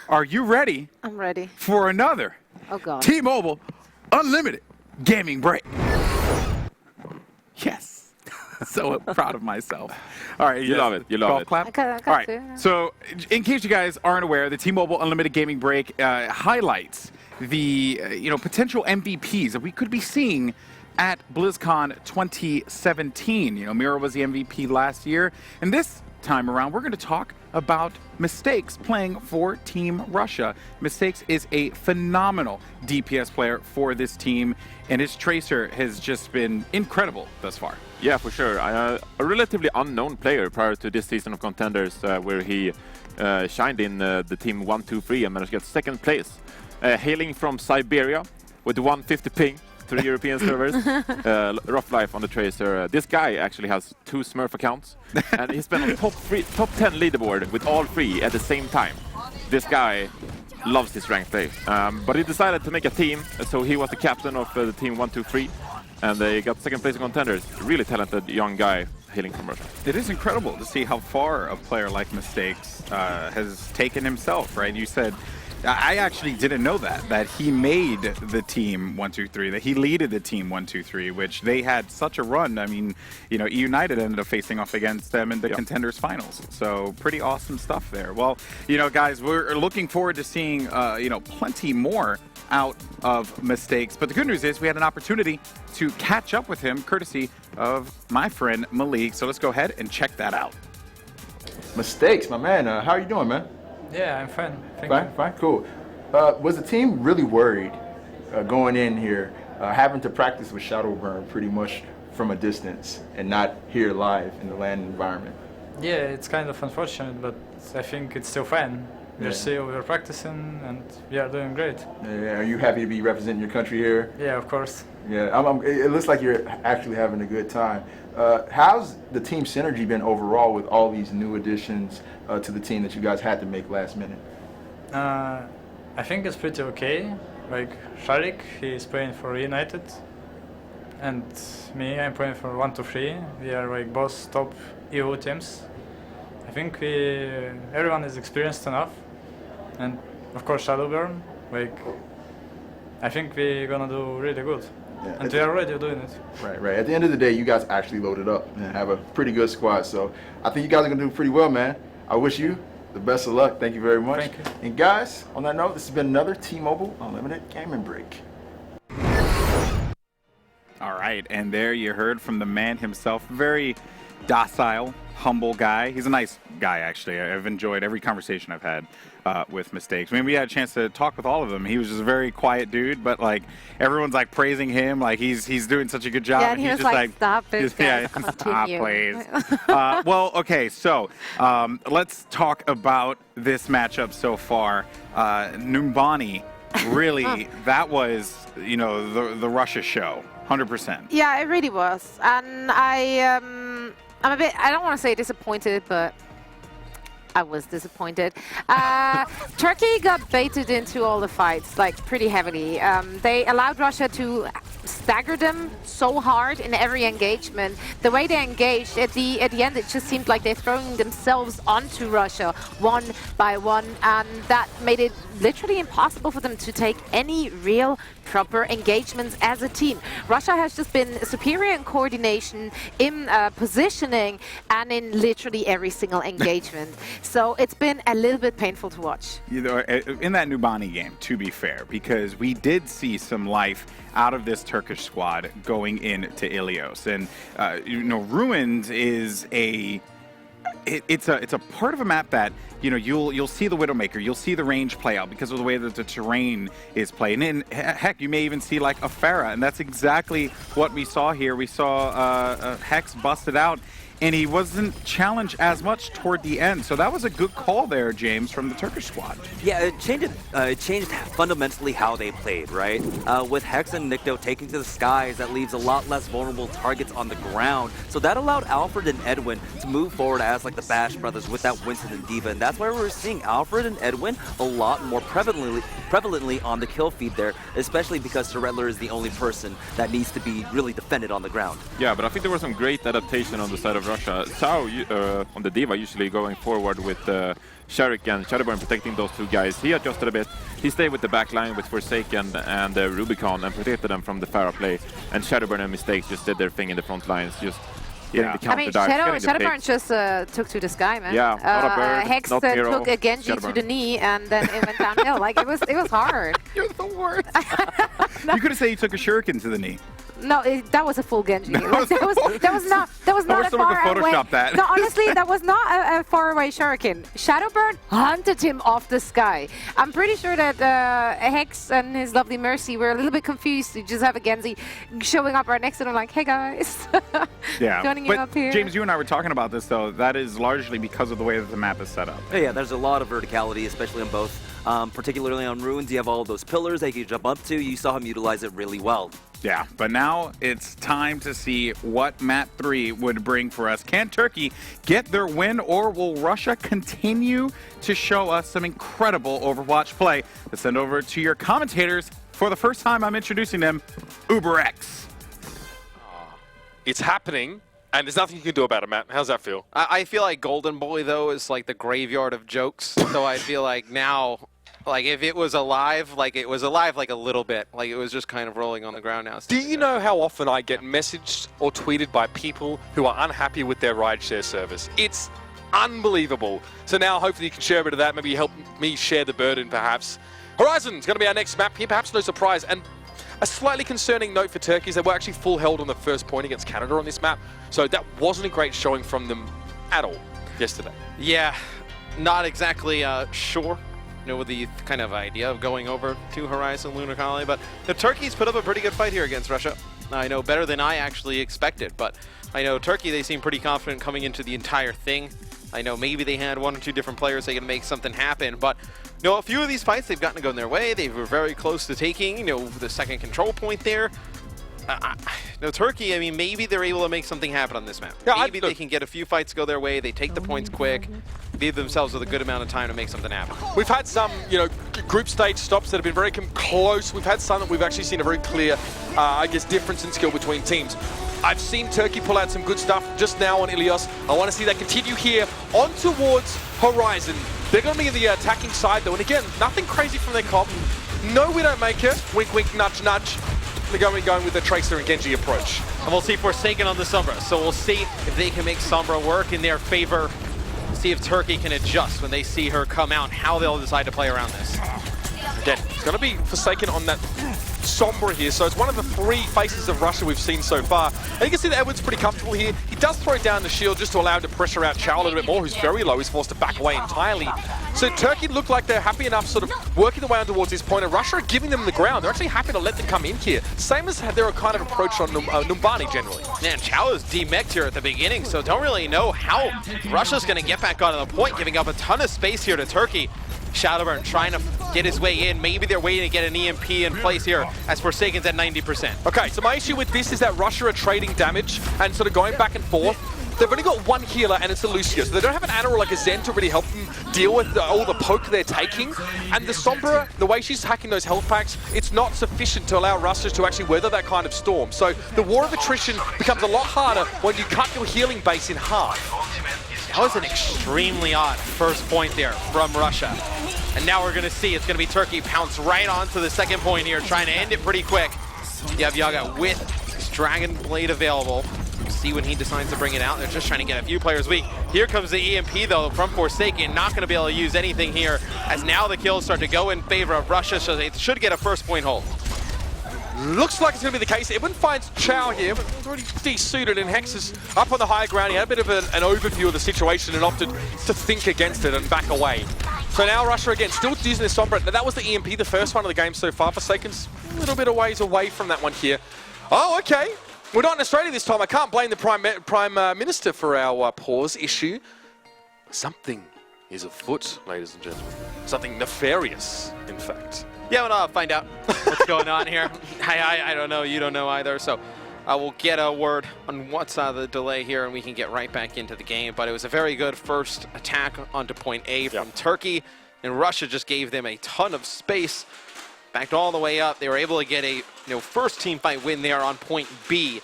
Are you ready? I'm ready. For another T-Mobile Unlimited gaming break? Yes. So proud of myself. All right, you love it. You love it. Clap. I got All right. to. So, in case you guys aren't aware, the T-Mobile Unlimited Gaming Break highlights the potential MVPs that we could be seeing at BlizzCon 2017. Mira was the MVP last year, and this time around, we're going to talk about Mistakes playing for Team Russia. Mistakes is a phenomenal DPS player for this team, and his Tracer has just been incredible thus far. Yeah, for sure. A relatively unknown player prior to this season of Contenders, where he shined in the team 1-2-3 and managed to get second place. Hailing from Siberia with 150 ping to the European servers. Rough life on the Tracer. This guy actually has 2 Smurf accounts, and he's been on top 10 leaderboard with all 3 at the same time. This guy loves this ranked play, but he decided to make a team, so he was the captain of the team 1-2-3, and they got second place in Contenders. Really talented young guy hailing from Russia. It is incredible to see how far a player like Mistakes has taken himself, right? You said, I actually didn't know that he made the team 1-2-3, that he leaded the team 1-2-3, which they had such a run. I mean, United ended up facing off against them in the Contenders finals. So pretty awesome stuff there. Well, guys, we're looking forward to seeing, plenty more out of Mistakes. But the good news is we had an opportunity to catch up with him courtesy of my friend Malik. So let's go ahead and check that out. Mistakes, my man. How are you doing, man? Yeah, I'm fine. Thank you. Fine, cool. Was the team really worried going in here, having to practice with Shadowburn pretty much from a distance and not here live in the LAN environment? Yeah, it's kind of unfortunate, but I think it's still fine. We're practicing and we are doing great. Yeah, are you happy to be representing your country here? Yeah, of course. Yeah, it looks like you're actually having a good time. How's the team synergy been overall with all these new additions to the team that you guys had to make last minute? I think it's pretty okay. Like Sharik, he's playing for United, and me, I'm playing for 1-2-3. We are like both top EU teams. I think everyone is experienced enough, and of course Shadowburn. I think we're gonna do really good. Yeah, and we are already doing it. Right. At the end of the day, you guys actually loaded up and have a pretty good squad. So I think you guys are going to do pretty well, man. I wish you the best of luck. Thank you very much. Thank you. And guys, on that note, this has been another T-Mobile Unlimited Gaming Break. All right, and there you heard from the man himself. Very docile, humble guy. He's a nice guy, actually. I've enjoyed every conversation I've had with Mistakes. I mean, we had a chance to talk with all of them. He was just a very quiet dude, but everyone's praising him. He's doing such a good job. Yeah, and he was he's just stop it, guys, stop, continue. please. Well, okay, so let's talk about this matchup so far. Numbani, really, that was, the Russia show, 100%. Yeah, it really was. And I'm a bit, I don't want to say disappointed, but I was disappointed. Turkey got baited into all the fights, like pretty heavily. They allowed Russia to stagger them so hard in every engagement. The way they engaged at the end, it just seemed like they're throwing themselves onto Russia one by one, and that made it literally impossible for them to take any real proper engagements as a team. Russia has just been superior in coordination, in positioning, and in literally every single engagement. So it's been a little bit painful to watch. You know, in that Nubani game, to be fair, because we did see some life out of this Turkish squad going into Ilios, and you know, Ruins is it's a part of a map that, you know, you'll see the Widowmaker, you'll see the range play out because of the way that the terrain is played, and heck, you may even see like a Pharah, and that's exactly what we saw here. We saw Hex busted out, and he wasn't challenged as much toward the end. So that was a good call there, James, from the Turkish squad. Yeah, it changed fundamentally how they played, right? With Hex and Nikto taking to the skies, that leaves a lot less vulnerable targets on the ground. So that allowed Alfred and Edwin to move forward as like the Bash brothers with that Winston and Diva. And that's why we're seeing Alfred and Edwin a lot more prevalently on the kill feed there, especially because Surrettler is the only person that needs to be really defended on the ground. Yeah, but I think there was some great adaptation on the side of Russia. Sao on the Diva usually going forward with Sharik and Shadowburn protecting those two guys. He adjusted a bit. He stayed with the back line with Forsaken and Rubicon and protected them from the Pharah play. And Shadowburn and Mistakes just did their thing in the front lines, just getting the counter dive. Shadowburn just took to the sky, man. Yeah, not a bird, Hex not hero, took a Genji Shadowburn. to the knee, and then it went downhill. Like it was hard. You're the worst. You could have said you took a shuriken to the knee. No, that was a full Genji. That was not a far away. That. No, honestly, that was not a far away shuriken. Shadowburn hunted him off the sky. I'm pretty sure that Hex and his lovely Mercy were a little bit confused to just have a Genji showing up right next to them, like, "Hey guys, yeah." joining you up here." James, you and I were talking about this though. That is largely because of the way that the map is set up. Yeah, there's a lot of verticality, especially on both. Particularly on Ruins, you have all of those pillars that you can jump up to. You saw him utilize it really well. Yeah, but now it's time to see what Map 3 would bring for us. Can Turkey get their win, or will Russia continue to show us some incredible Overwatch play? Let's send over to your commentators. For the first time, I'm introducing them, UberX. It's happening, and there's nothing you can do about it, Matt. How's that feel? I feel like Golden Boy, though, is like the graveyard of jokes. So I feel like now, like if it was alive, like it was alive like a little bit. Like it was just kind of rolling on the ground now. Do you know how often I get messaged or tweeted by people who are unhappy with their rideshare service? It's unbelievable. So now hopefully you can share a bit of that. Maybe help me share the burden, perhaps. Horizon's going to be our next map here. Perhaps no surprise. And a slightly concerning note for Turkey is they were actually full held on the first point against Canada on this map. So that wasn't a great showing from them at all yesterday. Yeah, not exactly sure. You know, with the kind of idea of going over to Horizon Lunar Colony, but the Turkeys put up a pretty good fight here against Russia. I know, better than I actually expected, but I know Turkey, they seem pretty confident coming into the entire thing. I know maybe they had one or two different players that can make something happen, but you know, a few of these fights they've gotten to go in their way. They were very close to taking, you know, the second control point there. No, Turkey, I mean, maybe they're able to make something happen on this map. Yeah, maybe they can get a few fights go their way, they take the points quick, leave themselves with a good amount of time to make something happen. We've had some, you know, group stage stops that have been very close. We've had some that we've actually seen a very clear, I guess, difference in skill between teams. I've seen Turkey pull out some good stuff just now on Ilios. I want to see that continue here on towards Horizon. They're going to be in the attacking side, though, and again, nothing crazy from their comp. No, we don't make it. Wink, wink, nudge, nudge. They're going to be going with the Tracer and Genji approach. And we'll see Forsaken on the Sombra, so we'll see if they can make Sombra work in their favor. See if Turkey can adjust when they see her come out, how they'll decide to play around this. Again, it's going to be Forsaken on that Sombra here, so it's one of the three faces of Russia we've seen so far. And you can see that Edward's pretty comfortable here. He does throw down the shield just to allow him to pressure out Chow a little bit more, who's very low. He's forced to back away entirely. So Turkey look like they're happy enough sort of working their way on towards this point, and Russia are giving them the ground. They're actually happy to let them come in here. Same as their kind of approach on Numbani generally. Man, Chow is demeched here at the beginning, so don't really know how Russia's going to get back onto the point, giving up a ton of space here to Turkey. Shadowburn trying to get his way in. Maybe they're waiting to get an EMP in place here as Forsaken's at 90%. Okay, so my issue with this is that Russia are trading damage and sort of going back and forth. they've only got one healer, and it's a Lucio. So they don't have an Ana or like a Zen to really help them deal with all the poke they're taking. And the Sombra, the way she's hacking those health packs, it's not sufficient to allow Russia to actually weather that kind of storm. So the war of attrition becomes a lot harder when you cut your healing base in half. That was an extremely odd first point there from Russia. And now we're going to see it's going to be Turkey pounce right onto the second point here, trying to end it pretty quick. You have Yaga with his Dragon Blade available. See when he decides to bring it out. They're just trying to get a few players weak. Here comes the EMP though from Forsaken. Not going to be able to use anything here, as now the kills start to go in favor of Russia, so they should get a first point hold. Looks like it's going to be the case. Edwin finds Chow here, but he's already desuited, and Hex is up on the high ground. He had a bit of an overview of the situation and opted to think against it and back away. So now Russia again, still using their Sombra. Now that was the EMP, the first one of the game so far. Forsaken's a little bit of ways away from that one here. Oh, okay. We're not in Australia this time. I can't blame the Prime Minister for our pause issue. Something is afoot, ladies and gentlemen. Something nefarious, in fact. Yeah, well, I'll find out what's going on here. I don't know. You don't know either. So we'll get a word on what's the delay here, and we can get right back into the game. But it was a very good first attack onto point A from Turkey, and Russia just gave them a ton of space. Backed all the way up. They were able to get a first team fight win there on point B.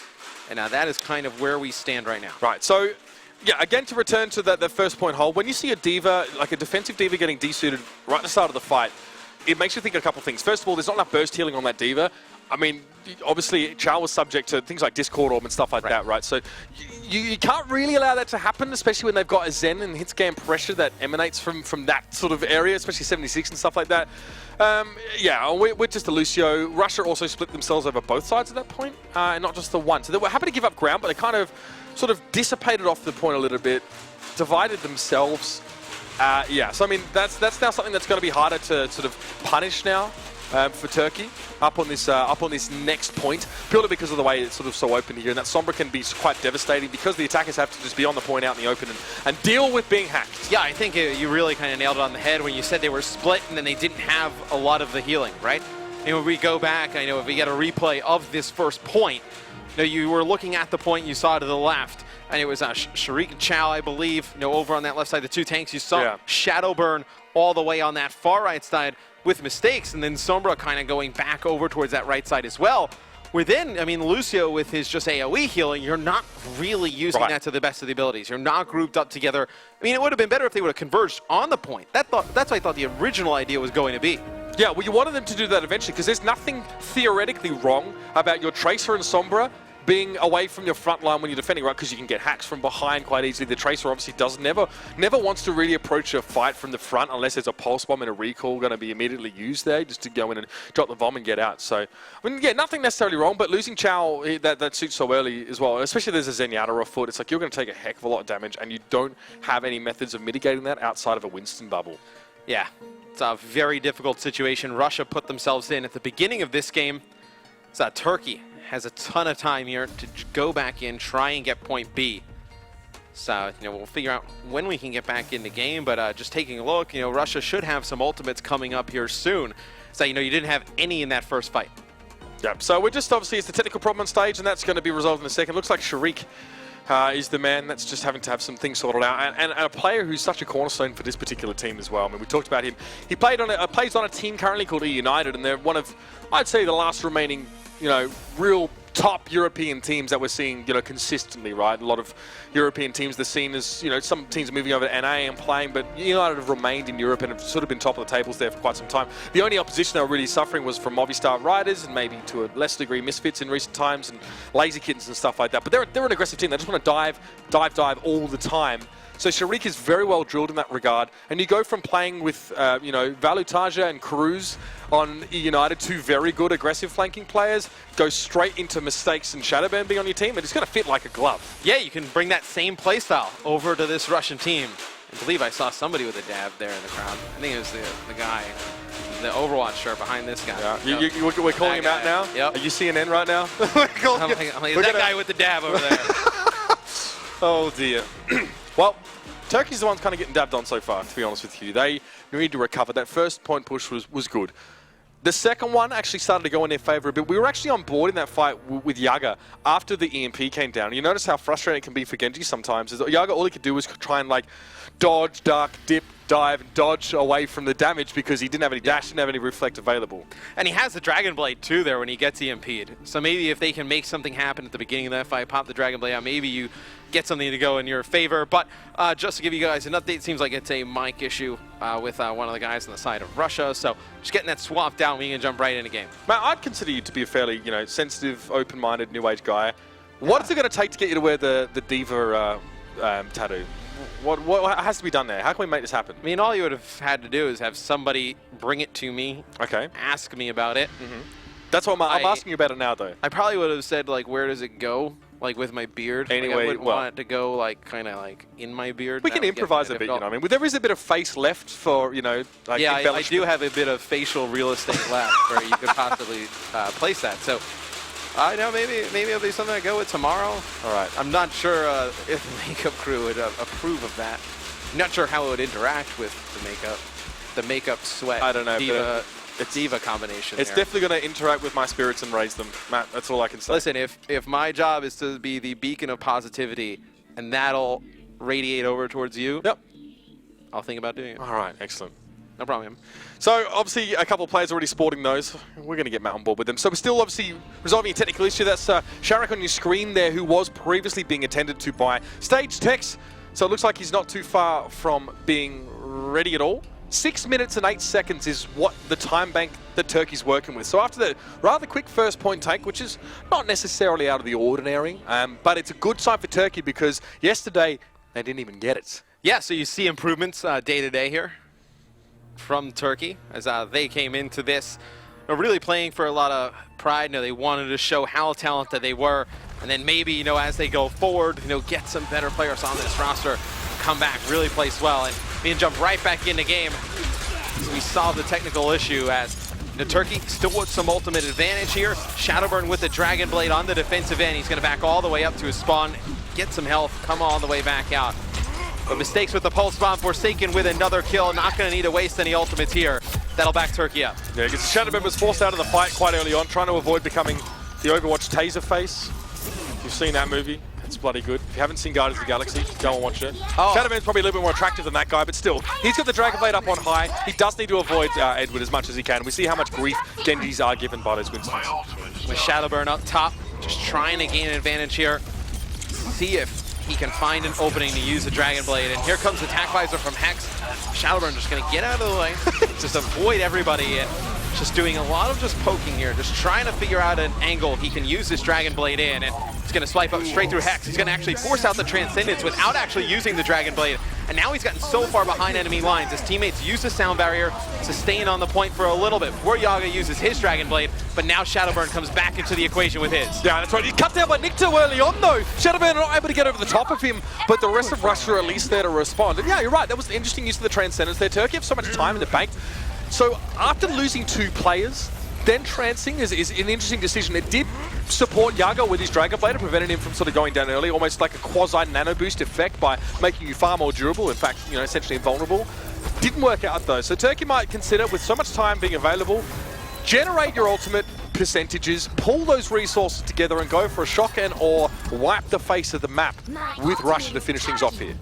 And now that is kind of where we stand right now. Right, so yeah, again, to return to the first point hold, when you see a diva, like a defensive diva getting desuited right at the start of the fight, it makes you think of a couple of things. First of all, there's not enough burst healing on that diva. I mean, obviously, Chow was subject to things like Discord Orb and stuff like that, right? So you can't really allow that to happen, especially when they've got a Zen and hit scan pressure that emanates from that sort of area, especially 76 and stuff like that. Yeah, we're just a Lucio. Russia also split themselves over both sides at that point, and not just the one. So they were happy to give up ground, but they kind of sort of dissipated off the point a little bit, divided themselves. Yeah, so I mean, that's now something that's going to be harder to sort of punish now. For Turkey, up on this next point, purely because of the way it's sort of so open here, and that Sombra can be quite devastating because the attackers have to just be on the point out in the open and deal with being hacked. Yeah, I think you really kind of nailed it on the head when you said they were split and then they didn't have a lot of the healing, right? And when we go back, I know if we get a replay of this first point, you were looking at the point you saw to the left, and it was Sharik and Chow, I believe, over on that left side, the two tanks. You saw Shadowburn all the way on that far right side with mistakes, and then Sombra kind of going back over towards that right side as well. Within, I mean, Lucio with his just AoE healing, you're not really using that to the best of the abilities. You're not grouped up together. I mean, it would have been better if they would have converged on the point. That's what I thought the original idea was going to be. Yeah, well, you wanted them to do that eventually, because there's nothing theoretically wrong about your Tracer and Sombra being away from your front line when you're defending, right? Because you can get hacks from behind quite easily. The Tracer obviously never wants to really approach a fight from the front unless there's a pulse bomb and a recall going to be immediately used there, just to go in and drop the bomb and get out. So, I mean, yeah, nothing necessarily wrong, but losing Chow, that suits so early as well, especially there's a Zenyatta afoot. It's like you're going to take a heck of a lot of damage, and you don't have any methods of mitigating that outside of a Winston bubble. Yeah, it's a very difficult situation Russia put themselves in at the beginning of this game. It's Turkey has a ton of time here to go back in, try and get point B. So, we'll figure out when we can get back in the game, but just taking a look, Russia should have some ultimates coming up here soon. So, you didn't have any in that first fight. Yeah, so we're just, obviously, it's the technical problem on stage, and that's going to be resolved in a second. Looks like Sharik is the man that's just having to have some things sorted out, and a player who's such a cornerstone for this particular team as well. I mean, we talked about him. He plays on a team currently called E United, and they're one of, I'd say, the last remaining real top European teams that we're seeing, consistently, right? A lot of European teams, they're seen as, some teams are moving over to NA and playing, but United have remained in Europe and have sort of been top of the tables there for quite some time. The only opposition they were really suffering was from Movistar Riders and maybe to a less degree Misfits in recent times and Lazy Kittens and stuff like that. But they're an aggressive team. They just want to dive all the time. So Sharik is very well drilled in that regard. And you go from playing with, Valutaja and Cruz on E United, two very good aggressive flanking players, go straight into Mistakes and Shadowburn being on your team, and it's going to fit like a glove. Yeah, you can bring that same playstyle over to this Russian team. I believe I saw somebody with a dab there in the crowd. I think it was the guy, the Overwatch shirt behind this guy. Yeah. We're calling him out now? Yep. Are you CNN right now? I'm like, that guy with the dab over there. Oh, dear. Well, Turkey's the ones kind of getting dabbed on so far, to be honest with you. They need to recover. That first point push was good. The second one actually started to go in their favor a bit. We were actually on board in that fight with Yaga after the EMP came down. You notice how frustrating it can be for Genji sometimes. Is Yaga, all he could do was try and like dodge, duck, dip, dive, and dodge away from the damage because he didn't have any dash, didn't have any reflect available. And he has the Dragon Blade too there when he gets EMP'd. So maybe if they can make something happen at the beginning of that fight, pop the Dragon Blade out, maybe you get something to go in your favor. But just to give you guys an update, it seems like it's a mic issue with one of the guys on the side of Russia. So just getting that swapped out, we can jump right in a game. Matt, I'd consider you to be a fairly, sensitive, open-minded, new age guy. What is it going to take to get you to wear the Diva tattoo? What has to be done there? How can we make this happen? I mean, all you would have had to do is have somebody bring it to me. Okay. Ask me about it. That's what I'm asking you about it now, though. I probably would have said, like, where does it go? Like, with my beard. Anyway, like, I wouldn't want it to go, like, kind of, like, in my beard. We can improvise a bit, you know. I mean, there is a bit of face left for, like, yeah, I do have a bit of facial real estate left where you could possibly place that. So, I know maybe it'll be something I go with tomorrow. All right. I'm not sure if the makeup crew would approve of that. I'm not sure how it would interact with the makeup sweat. I don't know. Diva combination. It's definitely going to interact with my spirits and raise them, Matt. That's all I can say. Listen, if my job is to be the beacon of positivity, and that'll radiate over towards you, yep, I'll think about doing it. All right, excellent. No problem. So, obviously, a couple of players already sporting those. We're going to get Matt on board with them. So, we're still obviously resolving a technical issue. That's Sharak on your screen there, who was previously being attended to by Stage Tex. So, it looks like he's not too far from being ready at all. 6 minutes and 8 seconds is what the time bank that Turkey's working with. So, after the rather quick first point take, which is not necessarily out of the ordinary, but it's a good sign for Turkey because yesterday they didn't even get it. Yeah, so you see improvements day to day here from Turkey as they came into this really playing for a lot of pride. They wanted to show how talented they were, and then maybe as they go forward, get some better players on this roster, come back, really place well, and we can jump right back into game. So we solve the technical issue as Turkey still with some ultimate advantage here. Shadowburn with the Dragon Blade on the defensive end. He's going to back all the way up to his spawn, get some health, come all the way back out. But mistakes with the pulse bomb. Forsaken with another kill. Not going to need to waste any ultimates here. That'll back Turkey up. Yeah, because Shadowburn was forced out of the fight quite early on, trying to avoid becoming the Overwatch taser face. If you've seen that movie, it's bloody good. If you haven't seen Guardians of the Galaxy, go and watch it. Oh. Shadowburn's probably a little bit more attractive than that guy, but still, he's got the Dragon Blade up on high. He does need to avoid Edward as much as he can. We see how much grief Genjis are given by those Winstons. With Shadowburn up top, just trying to gain an advantage here. See if he can find an opening to use the Dragon Blade. And here comes the attack visor from Hex. Shadowburn just going to get out of the way, just avoid everybody, and just doing a lot of just poking here, just trying to figure out an angle he can use this Dragon Blade in, and he's going to swipe up straight through Hex. He's going to actually force out the Transcendence without actually using the Dragon Blade, and now he's gotten so far behind enemy lines. His teammates use the sound barrier to stay in on the point for a little bit before Yaga uses his Dragon Blade, but now Shadowburn comes back into the equation with his. Yeah, that's right. He's cut down by Nikto early on, though. Shadowburn not able to get over the top of him, but the rest of Russia are at least there to respond. And yeah, you're right. That was an interesting use of the Transcendence there. Turkey have so much time in the bank. So after losing 2 players, then trancing is an interesting decision. It did support Yaga with his Dragon Blade and prevented him from sort of going down early, almost like a quasi-nano boost effect by making you far more durable, in fact, essentially invulnerable. Didn't work out though, so Turkey might consider, with so much time being available, generate your ultimate percentages, pull those resources together and go for a shock and or wipe the face of the map with Russia to finish things off here.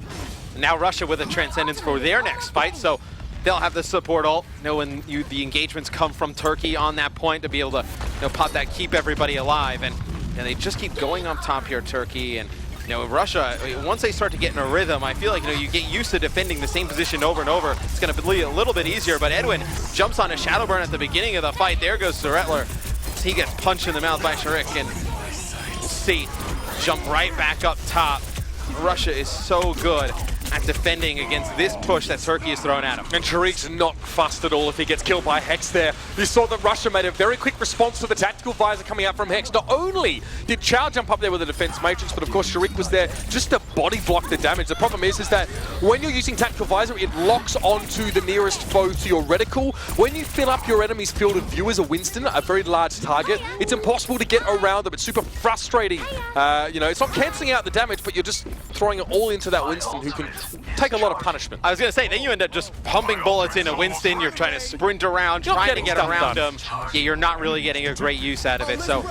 Now Russia with a Transcendence for their next fight, so they'll have the support ult, when the engagements come from Turkey on that point to be able to pop that, keep everybody alive, and they just keep going up top here, Turkey, and Russia, once they start to get in a rhythm, I feel like you get used to defending the same position over and over. It's going to be a little bit easier, but Edwin jumps on a Shadowburn at the beginning of the fight. There goes Zeretler. He gets punched in the mouth by Sharik, and we'll see, jump right back up top. Russia is so good at defending against this push that Turkey has thrown at him. And Sharik's not fussed at all if he gets killed by Hex there. You saw that Russia made a very quick response to the tactical visor coming out from Hex. Not only did Chow jump up there with a defense matrix, but of course Sharik was there just to body block the damage. The problem is that when you're using tactical visor, it locks onto the nearest foe to your reticle. When you fill up your enemy's field of view as a Winston, a very large target, it's impossible to get around them. It's super frustrating. It's not cancelling out the damage, but you're just throwing it all into that Winston who can take a lot of punishment. I was going to say, then you end up just pumping bullets into Winston. You're trying to sprint around, trying to get around him. Yeah, you're not really getting a great use out of it. So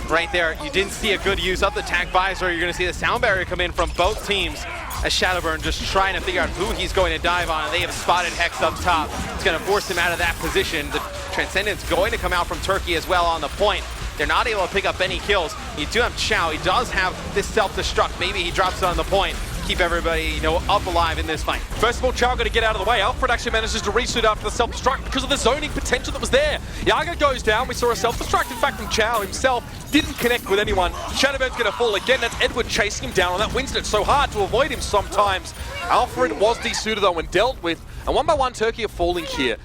right there, you didn't see a good use of the tac visor. You're going to see the sound barrier come in from both teams as Shadowburn just trying to figure out who he's going to dive on. They have spotted Hex up top. It's going to force him out of that position. The Transcendent's going to come out from Turkey as well on the point. They're not able to pick up any kills. You do have Chow. He does have this self-destruct. Maybe he drops it on the point. Keep everybody, you know, up alive in this fight. First of all, Chow got to get out of the way. Alfred actually manages to resuit after the self-destruct because of the zoning potential that was there. Yaga goes down. We saw a self-destruct, in fact, from Chow himself. Didn't connect with anyone. Shadowburn's going to fall again. That's Edward chasing him down on that Winston. It's so hard to avoid him sometimes. Alfred was desuited, though, and dealt with. And one by one, Turkey are falling here.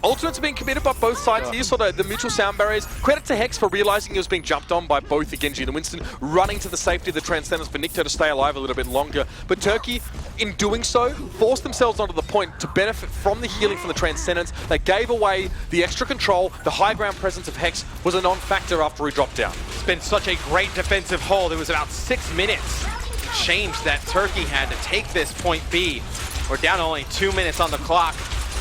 Ultimates are being committed by both sides. You saw the mutual sound barriers. Credit to Hex for realizing he was being jumped on by both the Genji and the Winston, running to the safety of the Transcendence for Nikto to stay alive a little bit longer. But Turkey, in doing so, forced themselves onto the point to benefit from the healing from the Transcendence. They gave away the extra control. The high ground presence of Hex was a non-factor after he dropped down. It's been such a great defensive hold. It was about 6 minutes change that Turkey had to take this point B. We're down only 2 minutes on the clock.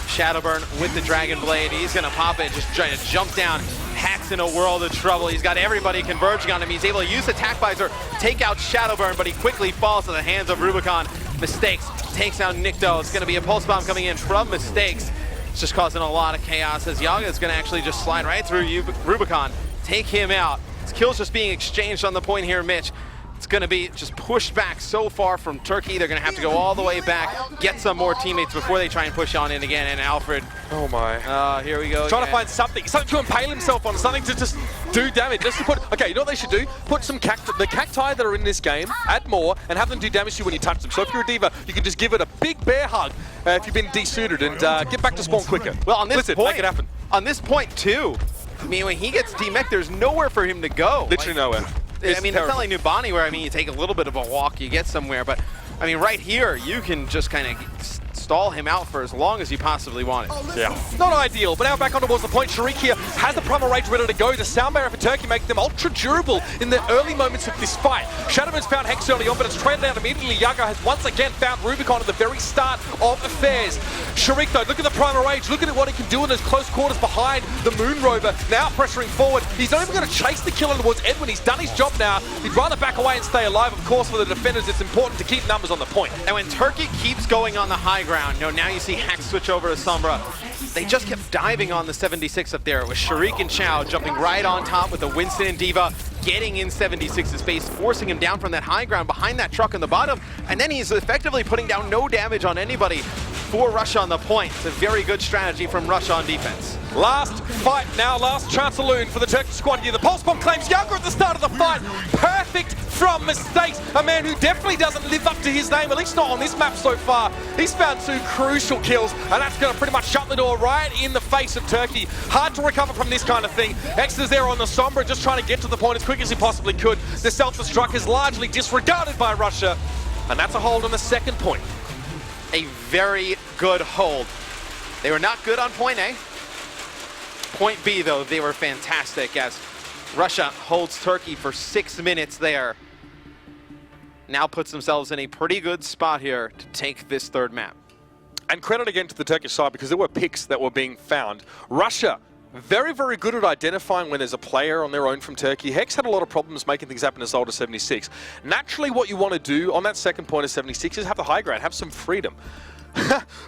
Shadowburn with the Dragon Blade. He's going to pop it, just trying to jump down. Hack's in a world of trouble. He's got everybody converging on him. He's able to use the attack visor, take out Shadowburn, but he quickly falls to the hands of Rubicon. Mistakes, takes out Nikto. It's going to be a pulse bomb coming in from Mistakes. It's just causing a lot of chaos as Yaga is going to actually just slide right through Rubicon, take him out. His kills just being exchanged on the point here, Mitch. It's going to be just pushed back so far from Turkey. They're going to have to go all the way back, get some more teammates before they try and push on in again. And Alfred, oh my. Here we go. Trying to find something to impale himself on, something to just do damage. Just to put, okay, you know what they should do? Put some the cacti that are in this game, add more, and have them do damage to you when you touch them. So if you're a diva, you can just give it a big bear hug if you've been desuited and get back to spawn quicker. Well, on this point, make it happen. On this point too, I mean, when he gets demech, there's nowhere for him to go. Literally nowhere. I mean, it's not like Nubani where, I mean, you take a little bit of a walk, you get somewhere, but, I mean, right here, you can just kind of stall him out for as long as you possibly want it. Yeah. Not ideal, but now back on towards the point. Sharik here has the Primal Rage ready to go. The sound barrier for Turkey making them ultra durable in the early moments of this fight. Shadowburn's found Hex early on, but it's traded out immediately. Yaga has once again found Rubicon at the very start of affairs. Sharik, though, look at the Primal Rage. Look at what he can do in those close quarters behind the Moon Rover. Now pressuring forward. He's not even going to chase the killer towards Edwin. He's done his job now. He'd rather back away and stay alive. Of course, for the defenders, it's important to keep numbers on the point. And when Turkey keeps going on the high ground, you know, now you see Hex switch over to Sombra. They just kept diving on the 76 up there. It was Sharik and Chow jumping right on top with the Winston and Diva, getting in 76's face, forcing him down from that high ground behind that truck in the bottom. And then he's effectively putting down no damage on anybody for Russia on the point. It's a very good strategy from Russia on defense. Last fight now, last chance saloon for the Turkish squad here. The pulse bomb claims Yaga at the start of the fight. Perfect from Mistakes. A man who definitely doesn't live up to his name, at least not on this map so far. He's found 2 crucial kills, and that's going to pretty much shut the door right in the face of Turkey. Hard to recover from this kind of thing. X is there on the Sombra, just trying to get to the point as quick as he possibly could. The self-destruct is largely disregarded by Russia, and that's a hold on the second point. A very good hold. They were not good on point A. Point B, though, they were fantastic as Russia holds Turkey for 6 minutes there. Now puts themselves in a pretty good spot here to take this third map. And credit again to the Turkish side because there were picks that were being found. Russia, very, very good at identifying when there's a player on their own from Turkey. Hex had a lot of problems making things happen as old as 76. Naturally, what you want to do on that second point of 76 is have the high ground, have some freedom.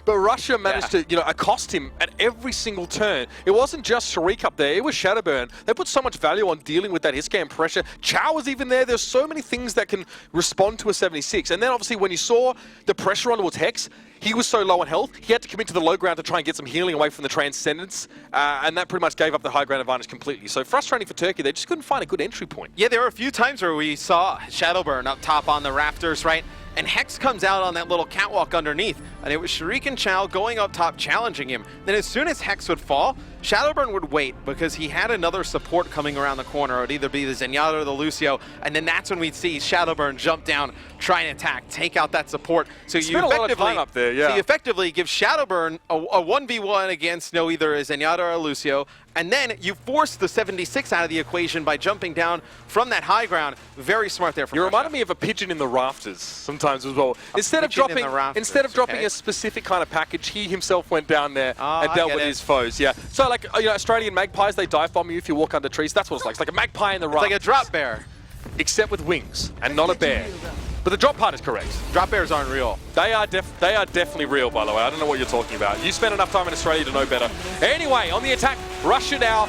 But Russia managed to, you know, accost him at every single turn. It wasn't just Sharik up there, it was Shadowburn. They put so much value on dealing with that hit-scan pressure. Chow was even there. There's so many things that can respond to a 76. And then obviously when you saw the pressure on towards Hex, he was so low on health, he had to commit to the low ground to try and get some healing away from the Transcendence, and that pretty much gave up the high ground advantage completely. So frustrating for Turkey, they just couldn't find a good entry point. Yeah, there were a few times where we saw Shadowburn up top on the rafters, right? And Hex comes out on that little catwalk underneath, and it was Sharik and Chow going up top challenging him. Then as soon as Hex would fall, Shadowburn would wait because he had another support coming around the corner. It would either be the Zenyatta or the Lucio, and then that's when we'd see Shadowburn jump down, try and attack, take out that support. So you spent a lot of time up there, yeah. So you effectively give Shadowburn a 1v1 against either a Zenyatta or a Lucio, and then you force the 76 out of the equation by jumping down from that high ground. Very smart there from You Russia. reminded me of a pigeon in the rafters sometimes as well. Instead of dropping okay. a specific kind of package, he himself went down there and I dealt get with it. his foes. Yeah. So like Australian magpies, they dive bomb you if you walk under trees. That's what it's like. It's like a magpie in the rafters. It's like a drop bear. Except with wings and not a bear. But the drop part is correct. Drop bears aren't real. They are definitely real, by the way. I don't know what you're talking about. You spent enough time in Australia to know better. Anyway, on the attack, Russia now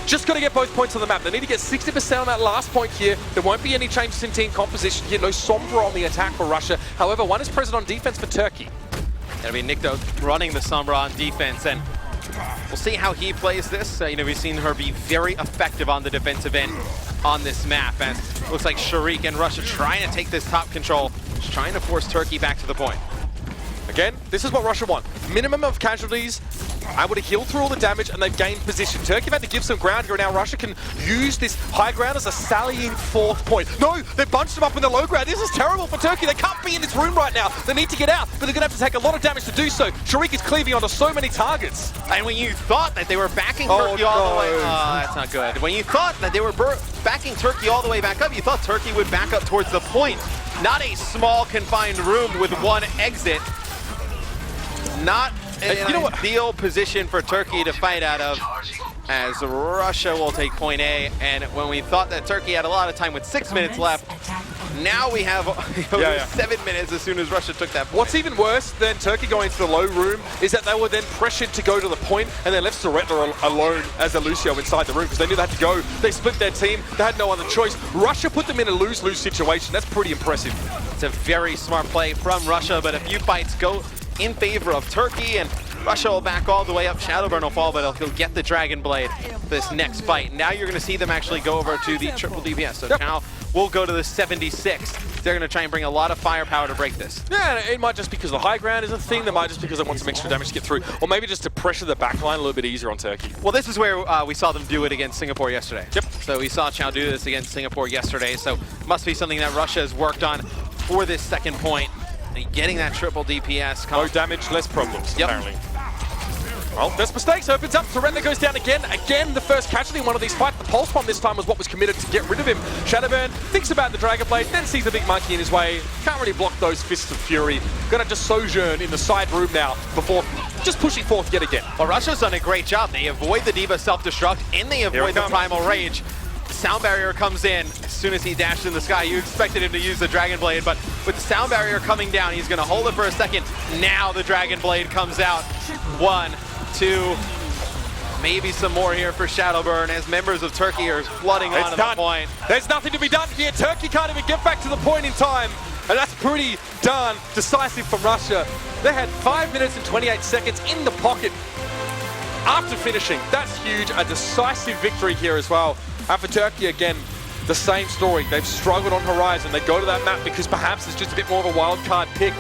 just got to get both points on the map. They need to get 60% on that last point here. There won't be any changes in team composition here. No Sombra on the attack for Russia. However, one is present on defense for Turkey. It'll be Nikto running the Sombra on defense, and we'll see how he plays this. We've seen her be very effective on the defensive end on this map, and it looks like Sharik and Russia trying to take this top control, just trying to force Turkey back to the point. Again, this is what Russia want. Minimum of casualties, able to heal through all the damage, and they've gained position. Turkey have had to give some ground here, and now Russia can use this high ground as a sallying fourth point. No, they've bunched them up in the low ground. This is terrible for Turkey. They can't be in this room right now. They need to get out, but they're going to have to take a lot of damage to do so. Sharik is cleaving onto so many targets. And when you thought that they were backing Turkey all the way... that's not good. When you thought that they were backing Turkey all the way back up, you thought Turkey would back up towards the point. Not a small, confined room with one exit. Not an ideal position for Turkey to fight out of, as Russia will take point A. And when we thought that Turkey had a lot of time with 6 minutes left, now we have 7 minutes as soon as Russia took that point. What's even worse than Turkey going to the low room is that they were then pressured to go to the point, and they left Soretta alone as a Lucio inside the room because they knew they had to go. They split their team. They had no other choice. Russia put them in a lose-lose situation. That's pretty impressive. It's a very smart play from Russia, but a few fights go in favor of Turkey, and Russia will back all the way up. Shadowburn will fall, but he'll get the Dragon Blade this next fight. Now you're going to see them actually go over to the triple DPS. So now we'll go to the 76. They're going to try and bring a lot of firepower to break this. Yeah, it might just because the high ground is a thing. They might just because they want some extra damage to get through. Or maybe just to pressure the backline a little bit easier on Turkey. Well, this is where we saw them do it against Singapore yesterday. Yep. So we saw Chow do this against Singapore yesterday. So must be something that Russia has worked on for this second point. And getting that triple DPS. No damage, less problems, apparently. Well, there's mistakes, opens up, Surrender goes down again. Again, the first casualty in one of these fights. The Pulse Bomb this time was what was committed to get rid of him. Shadowburn thinks about the Dragon Blade, then sees the big monkey in his way. Can't really block those Fists of Fury. Gonna just sojourn in the side room now before just pushing forth yet again. Well, Russia's done a great job. They avoid the D.Va self-destruct, and they avoid the Primal Rage. The Sound Barrier comes in as soon as he dashed in the sky. You expected him to use the Dragon Blade, but with the Sound Barrier coming down, he's gonna hold it for a second. Now the Dragon Blade comes out. 1, 2, maybe some more here for Shadowburn as members of Turkey are flooding onto the point. There's nothing to be done here. Turkey can't even get back to the point in time. And that's pretty darn decisive from Russia. They had 5 minutes and 28 seconds in the pocket after finishing. That's huge. A decisive victory here as well. And for Turkey, again, the same story. They've struggled on Horizon. They go to that map because perhaps it's just a bit more of a wild card pick.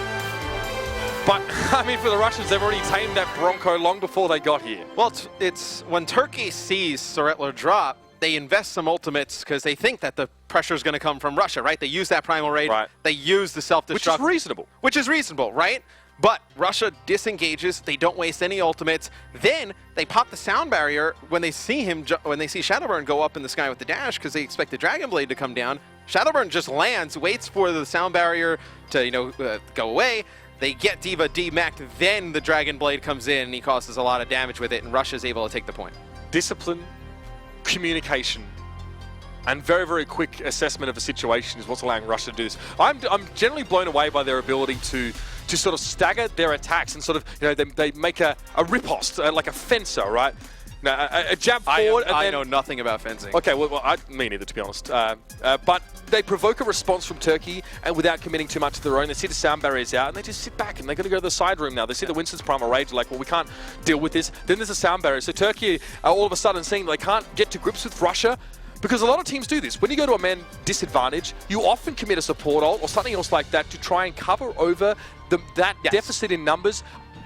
But, I mean, for the Russians, they've already tamed that Bronco long before they got here. Well, it's when Turkey sees Soretler drop, they invest some ultimates because they think that the pressure is going to come from Russia, right? They use that Primal Raid. Right. They use the self-destruct. Which is reasonable. Which is reasonable, right? But Russia disengages. They don't waste any ultimates. Then they pop the Sound Barrier when they see him, when they see Shadowburn go up in the sky with the dash because they expect the Dragon Blade to come down. Shadowburn just lands, waits for the Sound Barrier to, go away. They get D.Va demacked, then the Dragon Blade comes in and he causes a lot of damage with it, and Russia's able to take the point. Discipline, communication, and very, very quick assessment of a situation is what's allowing Russia to do this. I'm generally blown away by their ability to sort of stagger their attacks and sort of, they make a riposte, like a fencer, right? Now, a jab forward. I know nothing about fencing. Okay, well, me neither, to be honest. But they provoke a response from Turkey, and without committing too much of their own, they see the sound barriers out, and they just sit back, and they're going to go to the side room now. They see the Winston's Primal Rage, like, well, we can't deal with this. Then there's a sound barrier. So Turkey are all of a sudden seeing they can't get to grips with Russia, because a lot of teams do this. When you go to a man disadvantage, you often commit a support ult or something else like that to try and cover over that deficit in numbers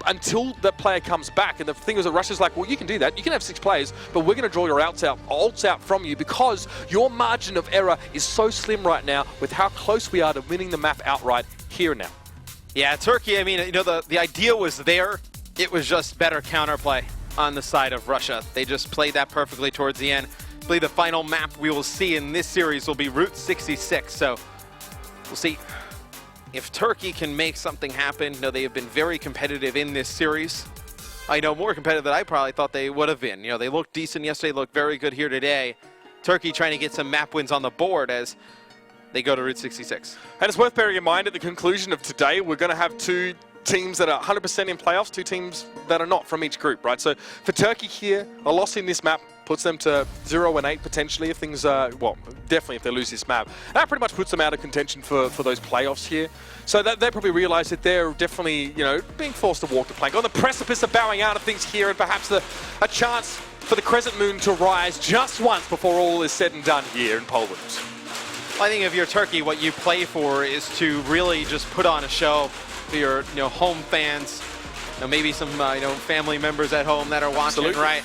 until that player comes back. And the thing is that Russia's like, well, you can do that. You can have 6 players, but we're going to draw your ults out from you because your margin of error is so slim right now with how close we are to winning the map outright here and now. Yeah, Turkey, I mean, you know, the idea was there. It was just better counterplay on the side of Russia. They just played that perfectly towards the end. I believe the final map we will see in this series will be Route 66. So we'll see if Turkey can make something happen. You know, they have been very competitive in this series. I know more competitive than I probably thought they would have been. You know, they looked decent yesterday, looked very good here today. Turkey trying to get some map wins on the board as they go to Route 66. And it's worth bearing in mind at the conclusion of today, we're going to have 2 teams that are 100% in playoffs, 2 teams that are not from each group, right? So for Turkey here, a loss in this map puts them to 0-8 potentially if things are, well, definitely if they lose this map. That pretty much puts them out of contention for those playoffs here. So that they probably realize that they're definitely, you know, being forced to walk the plank. On the precipice of bowing out of things here and perhaps a chance for the crescent moon to rise just once before all is said and done here in Poland. I think if you're Turkey, what you play for is to really just put on a show for your, you know, home fans, you know, maybe some, you know, family members at home that are watching, absolutely, right?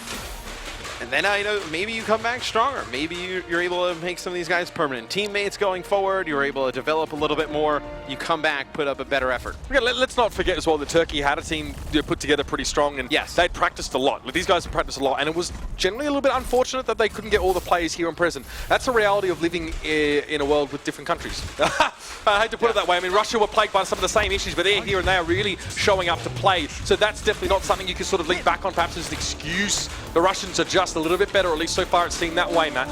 And then, you know, maybe you come back stronger. Maybe you're able to make some of these guys permanent teammates going forward. You're able to develop a little bit more. You come back, put up a better effort. Yeah, let's not forget as well that Turkey had a team put together pretty strong, and yes, they'd practiced a lot. Like, these guys have practiced a lot, and it was generally a little bit unfortunate that they couldn't get all the players here in present. That's a reality of living in a world with different countries. I hate to put it that way. I mean, Russia were plagued by some of the same issues, but they're here and they are really showing up to play. So that's definitely not something you can sort of lean back on perhaps as an excuse. The Russians are just a little bit better, or at least so far it's seemed that way, Matt.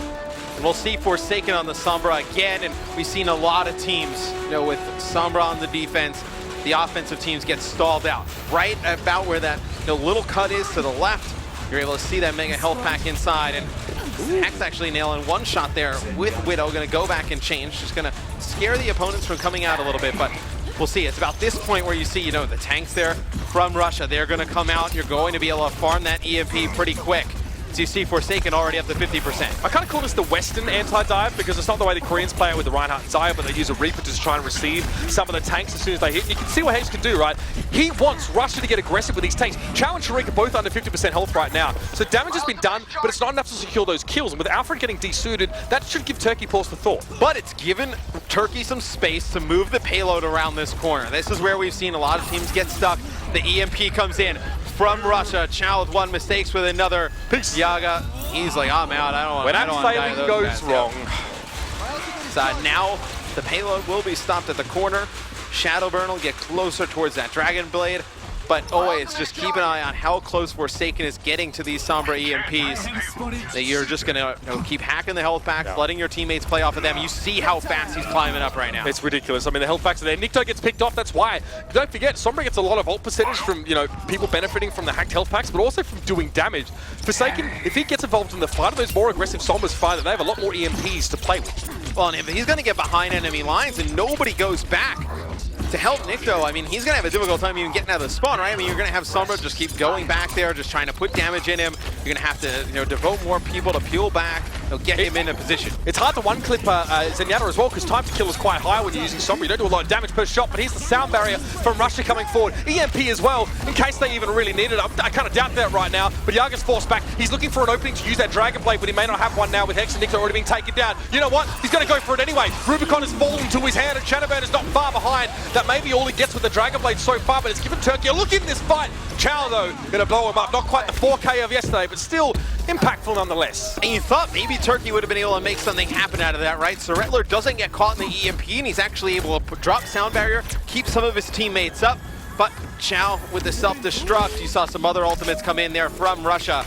And we'll see Forsaken on the Sombra again, and we've seen a lot of teams, you know, with Sombra on the defense, the offensive teams get stalled out. Right about where that, you know, little cut is to the left, you're able to see that mega health pack inside, and Hex actually nailing one shot there with Widow, gonna go back and change, just gonna scare the opponents from coming out a little bit, but we'll see. It's about this point where you see, you know, the tanks there from Russia, they're gonna come out, you're going to be able to farm that EMP pretty quick. So you see Forsaken already up to 50%. I kind of call this the Western anti-dive because it's not the way the Koreans play it with the Reinhardt and Zaya, but they use a Reaper to try and receive some of the tanks as soon as they hit. And you can see what Hex can do, right? He wants Russia to get aggressive with these tanks. Chow and Sharik are both under 50% health right now. So damage has been done, but it's not enough to secure those kills. And with Alfred getting desuited, that should give Turkey pause for thought. But it's given Turkey some space to move the payload around this corner. This is where we've seen a lot of teams get stuck. The EMP comes in from Russia. Chow with one, mistakes with another. Peace. Yaga, he's like, I'm out. I don't want to. When sailing goes wrong. So now the payload will be stopped at the corner. Shadowburn will get closer towards that Dragon Blade. But always just keep an eye on how close Forsaken is getting to these Sombra EMPs. That you're just going to keep hacking the health packs, letting your teammates play off of them. You see how fast he's climbing up right now. It's ridiculous. I mean, the health packs are there. Nikto gets picked off, that's why. Don't forget, Sombra gets a lot of ult percentage from, you know, people benefiting from the hacked health packs, but also from doing damage. Forsaken, if he gets involved in the fight, those more aggressive Sombras find that they have a lot more EMPs to play with. Well, and if he's going to get behind enemy lines and nobody goes back to help Nikto, I mean, he's going to have a difficult time even getting out of the spawn, right? I mean, you're going to have Sombra just keep going back there, just trying to put damage in him. You're going to have to, you know, devote more people to peel back, get him in a position. It's hard to one-clip Zenyatta as well, because time to kill is quite high when you're using Sombra. You don't do a lot of damage per shot, but here's the sound barrier from Russia coming forward. EMP as well, in case they even really need it. I kind of doubt that right now, but Yaga's forced back. He's looking for an opening to use that Dragon Blade, but he may not have one now with Hex and Nikto already being taken down. You know what? He's going to go for it anyway. Rubicon has fallen to his hand, and Shadowburn is not far behind. That may be all he gets with the Dragon Blade so far, but it's given Turkey a look in this fight. Chow, though, going to blow him up. Not quite the 4K of yesterday, but still impactful nonetheless. And you thought maybe Turkey would have been able to make something happen out of that, right? So Rettler doesn't get caught in the EMP, and he's actually able to drop sound barrier, keep some of his teammates up. But Chow with the self-destruct, you saw some other ultimates come in there from Russia.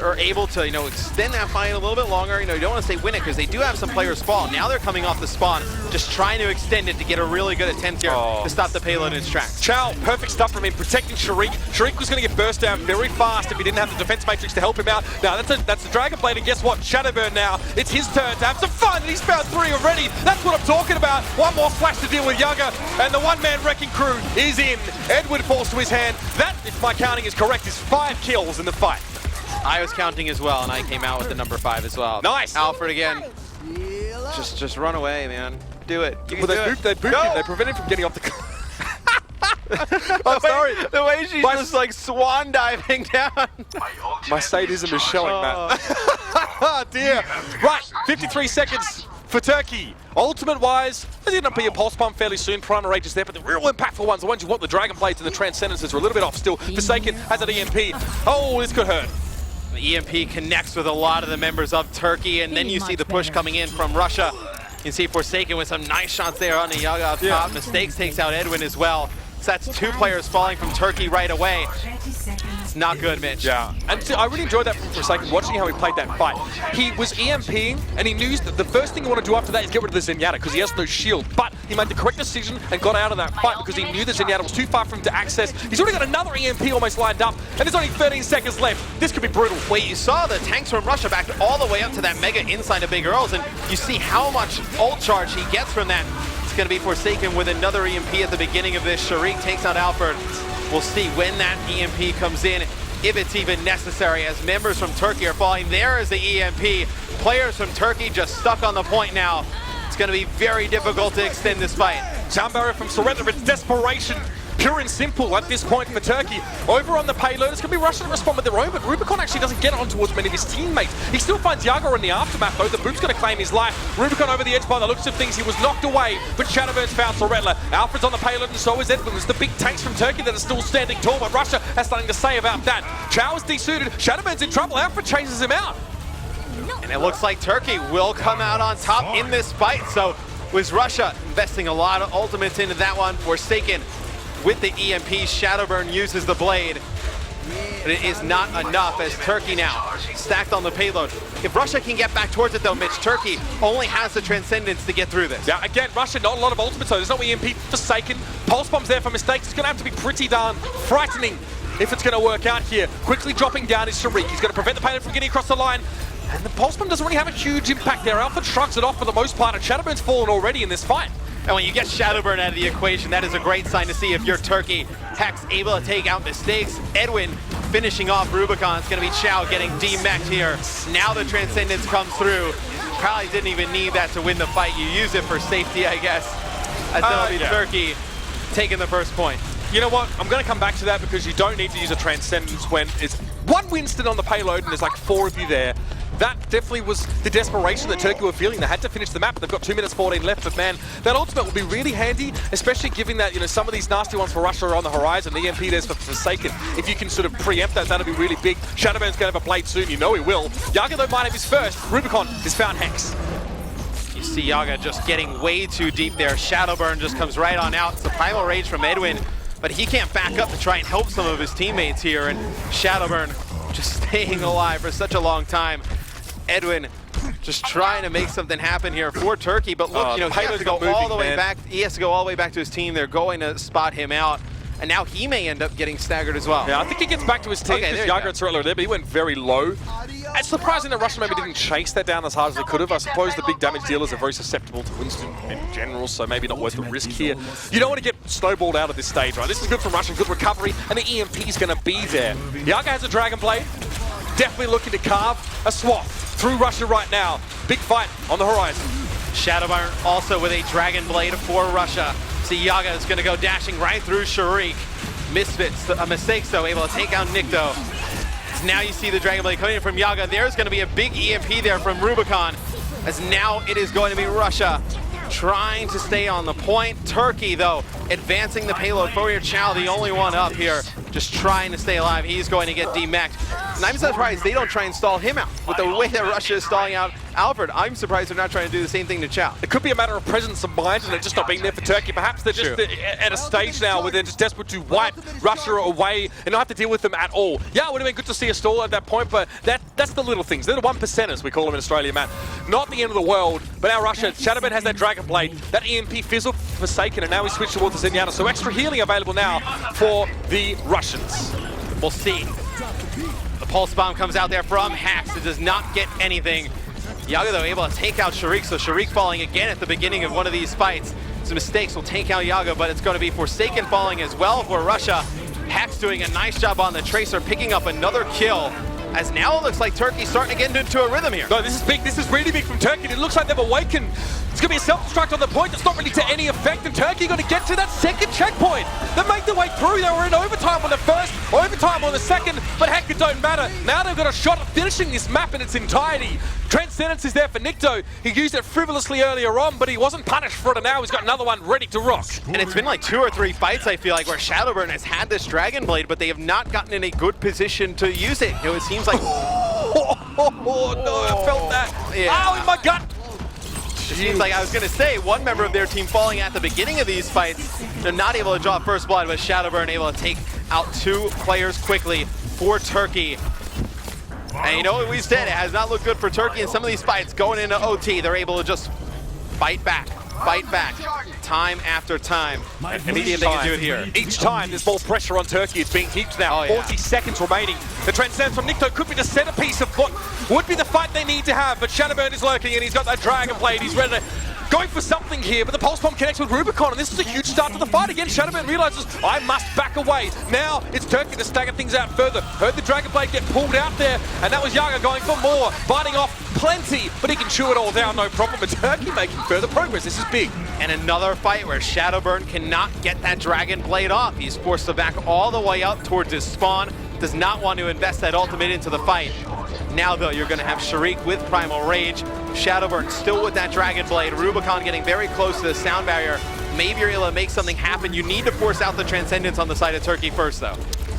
Are able to, you know, extend that fight a little bit longer. You know, you don't want to say win it because they do have some players spawn. Now they're coming off the spawn, just trying to extend it to get a really good attempt here to stop the payload in its tracks. Chow, perfect stuff from him, protecting Sharik. Sharik was going to get burst down very fast if he didn't have the defense matrix to help him out. Now that's the Dragon Blade, and guess what? Shadowburn now. It's his turn to have some fun, and he's found 3 already. That's what I'm talking about. One more flash to deal with Yaga, and the one-man wrecking crew is in. Edward falls to his hand. That, if my counting is correct, is 5 kills in the fight. I was counting as well, and I came out with the number 5 as well. Nice! Alfred again. Just run away, man. Do it. You can Well, they booped him. They prevented him from getting off the I'm sorry. The way she's just like swan diving down. My sadism is showing, Matt. Oh, dear. Right, 53 seconds for Turkey. Ultimate-wise, there's going to be a pulse pump fairly soon. Primal Rage is there, but the real impactful ones, the ones you want, the Dragon Blades and the Transcendences, are a little bit off still. Forsaken has an EMP. Oh, this could hurt. The EMP connects with a lot of the members of Turkey, and then you see the push coming in from Russia. You can see Forsaken with some nice shots there on the Yaga up top. Mistakes takes out Edwin as well. So that's 2 players falling from Turkey right away. It's not good, Mitch. Yeah, and I really enjoyed that from Forsaken, watching how he played that fight. He was EMPing, and he knew that the first thing you want to do after that is get rid of the Zenyatta, because he has no shield. But he made the correct decision and got out of that fight because he knew the Zenyatta was too far for him to access. He's already got another EMP almost lined up, and there's only 13 seconds left. This could be brutal. Wait, you saw the tanks from Russia backed all the way up to that Mega inside of Big Earls, and you see how much ult charge he gets from that. It's going to be Forsaken with another EMP at the beginning of this. Sharik takes out Alfred. We'll see when that EMP comes in, if it's even necessary, as members from Turkey are falling. There is the EMP. Players from Turkey just stuck on the point now. It's going to be very difficult to extend this fight. Sound barrier from Soretta, it's desperation. Pure and simple at this point for Turkey. Over on the payload, it's going to be Russia to respond with their own, but Rubicon actually doesn't get on towards many of his teammates. He still finds Yaga in the aftermath, though. The Boop's going to claim his life. Rubicon over the edge by the looks of things. He was knocked away, but Shadowburn's found Soretta. Alfred's on the payload, and so is Edwin. It's the big tanks from Turkey that are still standing tall, but Russia has something to say about that. Chow is desuited. Shadowburn's in trouble. Alfred chases him out. And it looks like Turkey will come out on top in this fight. So was Russia investing a lot of ultimates into that one. Forsaken with the EMP, Shadowburn uses the blade. But it is not enough as Turkey now stacked on the payload. If Russia can get back towards it though, Mitch, Turkey only has the Transcendence to get through this. Yeah, again, Russia, not a lot of ultimates, so there's no EMP. Forsaken. Pulse bombs there for mistakes. It's going to have to be pretty darn frightening if it's going to work out here. Quickly dropping down is Sharik. He's going to prevent the payload from getting across the line. And the pulse bomb doesn't really have a huge impact there. Alfred shrugs it off for the most part, and Shadowburn's fallen already in this fight. And when you get Shadowburn out of the equation, that is a great sign to see if you're Turkey. Hex able to take out mistakes. Edwin finishing off Rubicon. It's going to be Chow getting demeched here. Now the Transcendence comes through. Probably didn't even need that to win the fight. You use it for safety, I guess. As that'll be Turkey taking the first point. You know what? I'm going to come back to that because you don't need to use a Transcendence when it's one Winston on the payload and there's like 4 of you there. That definitely was the desperation that Turkey were feeling. They had to finish the map. They've got 2 minutes 14 left, but man, that ultimate will be really handy, especially given that, you know, some of these nasty ones for Russia are on the horizon. The EMP there's for Forsaken. If you can sort of preempt that, that'll be really big. Shadowburn's going to have a blade soon. You know he will. Yaga, though, might have his first. Rubicon has found Hex. You see Yaga just getting way too deep there. Shadowburn just comes right on out. It's the Primal Rage from Edwin, but he can't back up to try and help some of his teammates here, and Shadowburn just staying alive for such a long time. Edwin just trying to make something happen here for Turkey, but look, you know, he has to go all the way back. He has to go all the way back to his team. They're going to spot him out, and now he may end up getting staggered as well. Yeah, I think he gets back to his team because Yaga and Sorella are there, but he went very low. It's surprising that Russia maybe didn't chase that down as hard as they could have. I suppose the big damage dealers are very susceptible to Winston in general, so maybe not worth the risk here. You don't want to get snowballed out of this stage, right? This is good for Russia, good recovery, and the EMP is going to be there. Yaga has a Dragon Blade, definitely looking to carve a swath through Russia right now. Big fight on the horizon. Shadowburn also with a Dragon Blade for Russia. See, Yaga is going to go dashing right through Sharik. Misfits, mistakes though, able to take out Nikto. So now you see the Dragon Blade coming in from Yaga. There's going to be a big EMP there from Rubicon, as now it is going to be Russia trying to stay on the point. Turkey, though, advancing the payload. Fourier Chow, the only one up here, just trying to stay alive. He's going to get demeched. And I'm surprised they don't try and stall him out. With the way that Russia is stalling out Alfred, I'm surprised they're not trying to do the same thing to Chow. It could be a matter of presence of mind and it just not being there for Turkey. Perhaps they're just at a stage now where they're just desperate to wipe Russia away and not have to deal with them at all. Yeah, it would have been good to see a stall at that point, but that's the little things. They're the 1%ers, we call them in Australia, Matt. Not the end of the world, but now Russia, Shadowburn has that Dragon Blade, that EMP fizzle Forsaken, and now we switch towards the Zenyatta. So extra healing available now for the Russians. We'll see. The Pulse Bomb comes out there from Hax. It does not get anything. Yaga, though, able to take out Sharik, so Sharik falling again at the beginning of one of these fights. Some mistakes will take out Yaga, but it's going to be Forsaken falling as well for Russia. Hax doing a nice job on the Tracer, picking up another kill, as now it looks like Turkey's starting to get into a rhythm here. No, this is big. This is really big from Turkey. It looks like they've awakened It's going to be a self-destruct on the point that's not really to any effect, and Turkey going to get to that second checkpoint. They make their way through. They were in overtime on the first, overtime on the second, but heck, it don't matter. Now they've got a shot at finishing this map in its entirety. Transcendence is there for Nikto. He used it frivolously earlier on, but he wasn't punished for it, and now he's got another one ready to rock. And it's been like 2 or 3 fights, I feel like, where Shadowburn has had this Dragon Blade, but they have not gotten in a good position to use it. You know, it seems like... Oh, no, I felt that. Yeah. Oh, in my gut. It seems like, I was going to say, one member of their team falling at the beginning of these fights. They're not able to draw first blood, but Shadowburn able to take out 2 players quickly for Turkey. And you know what we said, it has not looked good for Turkey in some of these fights. Going into OT, they're able to just fight back, time after time. And see if they can do it here. Each time there's more pressure on Turkey. It's being heaped now. 40 seconds remaining. The transcend from Nikto could be the centerpiece of what would be the fight they need to have, but Shadowburn is lurking and he's got that Dragon Blade. He's ready to going for something here, but the Pulse Bomb connects with Rubicon, and this is a huge start to the fight. Again, Shadowburn realizes, I must back away. Now, it's Turkey to stagger things out further. Heard the Dragon Blade get pulled out there, and that was Yaga going for more, biting off plenty, but he can chew it all down, no problem. But Turkey making further progress. This is big. And another fight where Shadowburn cannot get that Dragon Blade off. He's forced to back all the way up towards his spawn. Does not want to invest that ultimate into the fight. Now, though, you're going to have Sharik with Primal Rage. Shadowburn still with that Dragon Blade. Rubicon getting very close to the sound barrier. Maybe you're able to make something happen. You need to force out the Transcendence on the side of Turkey first, though.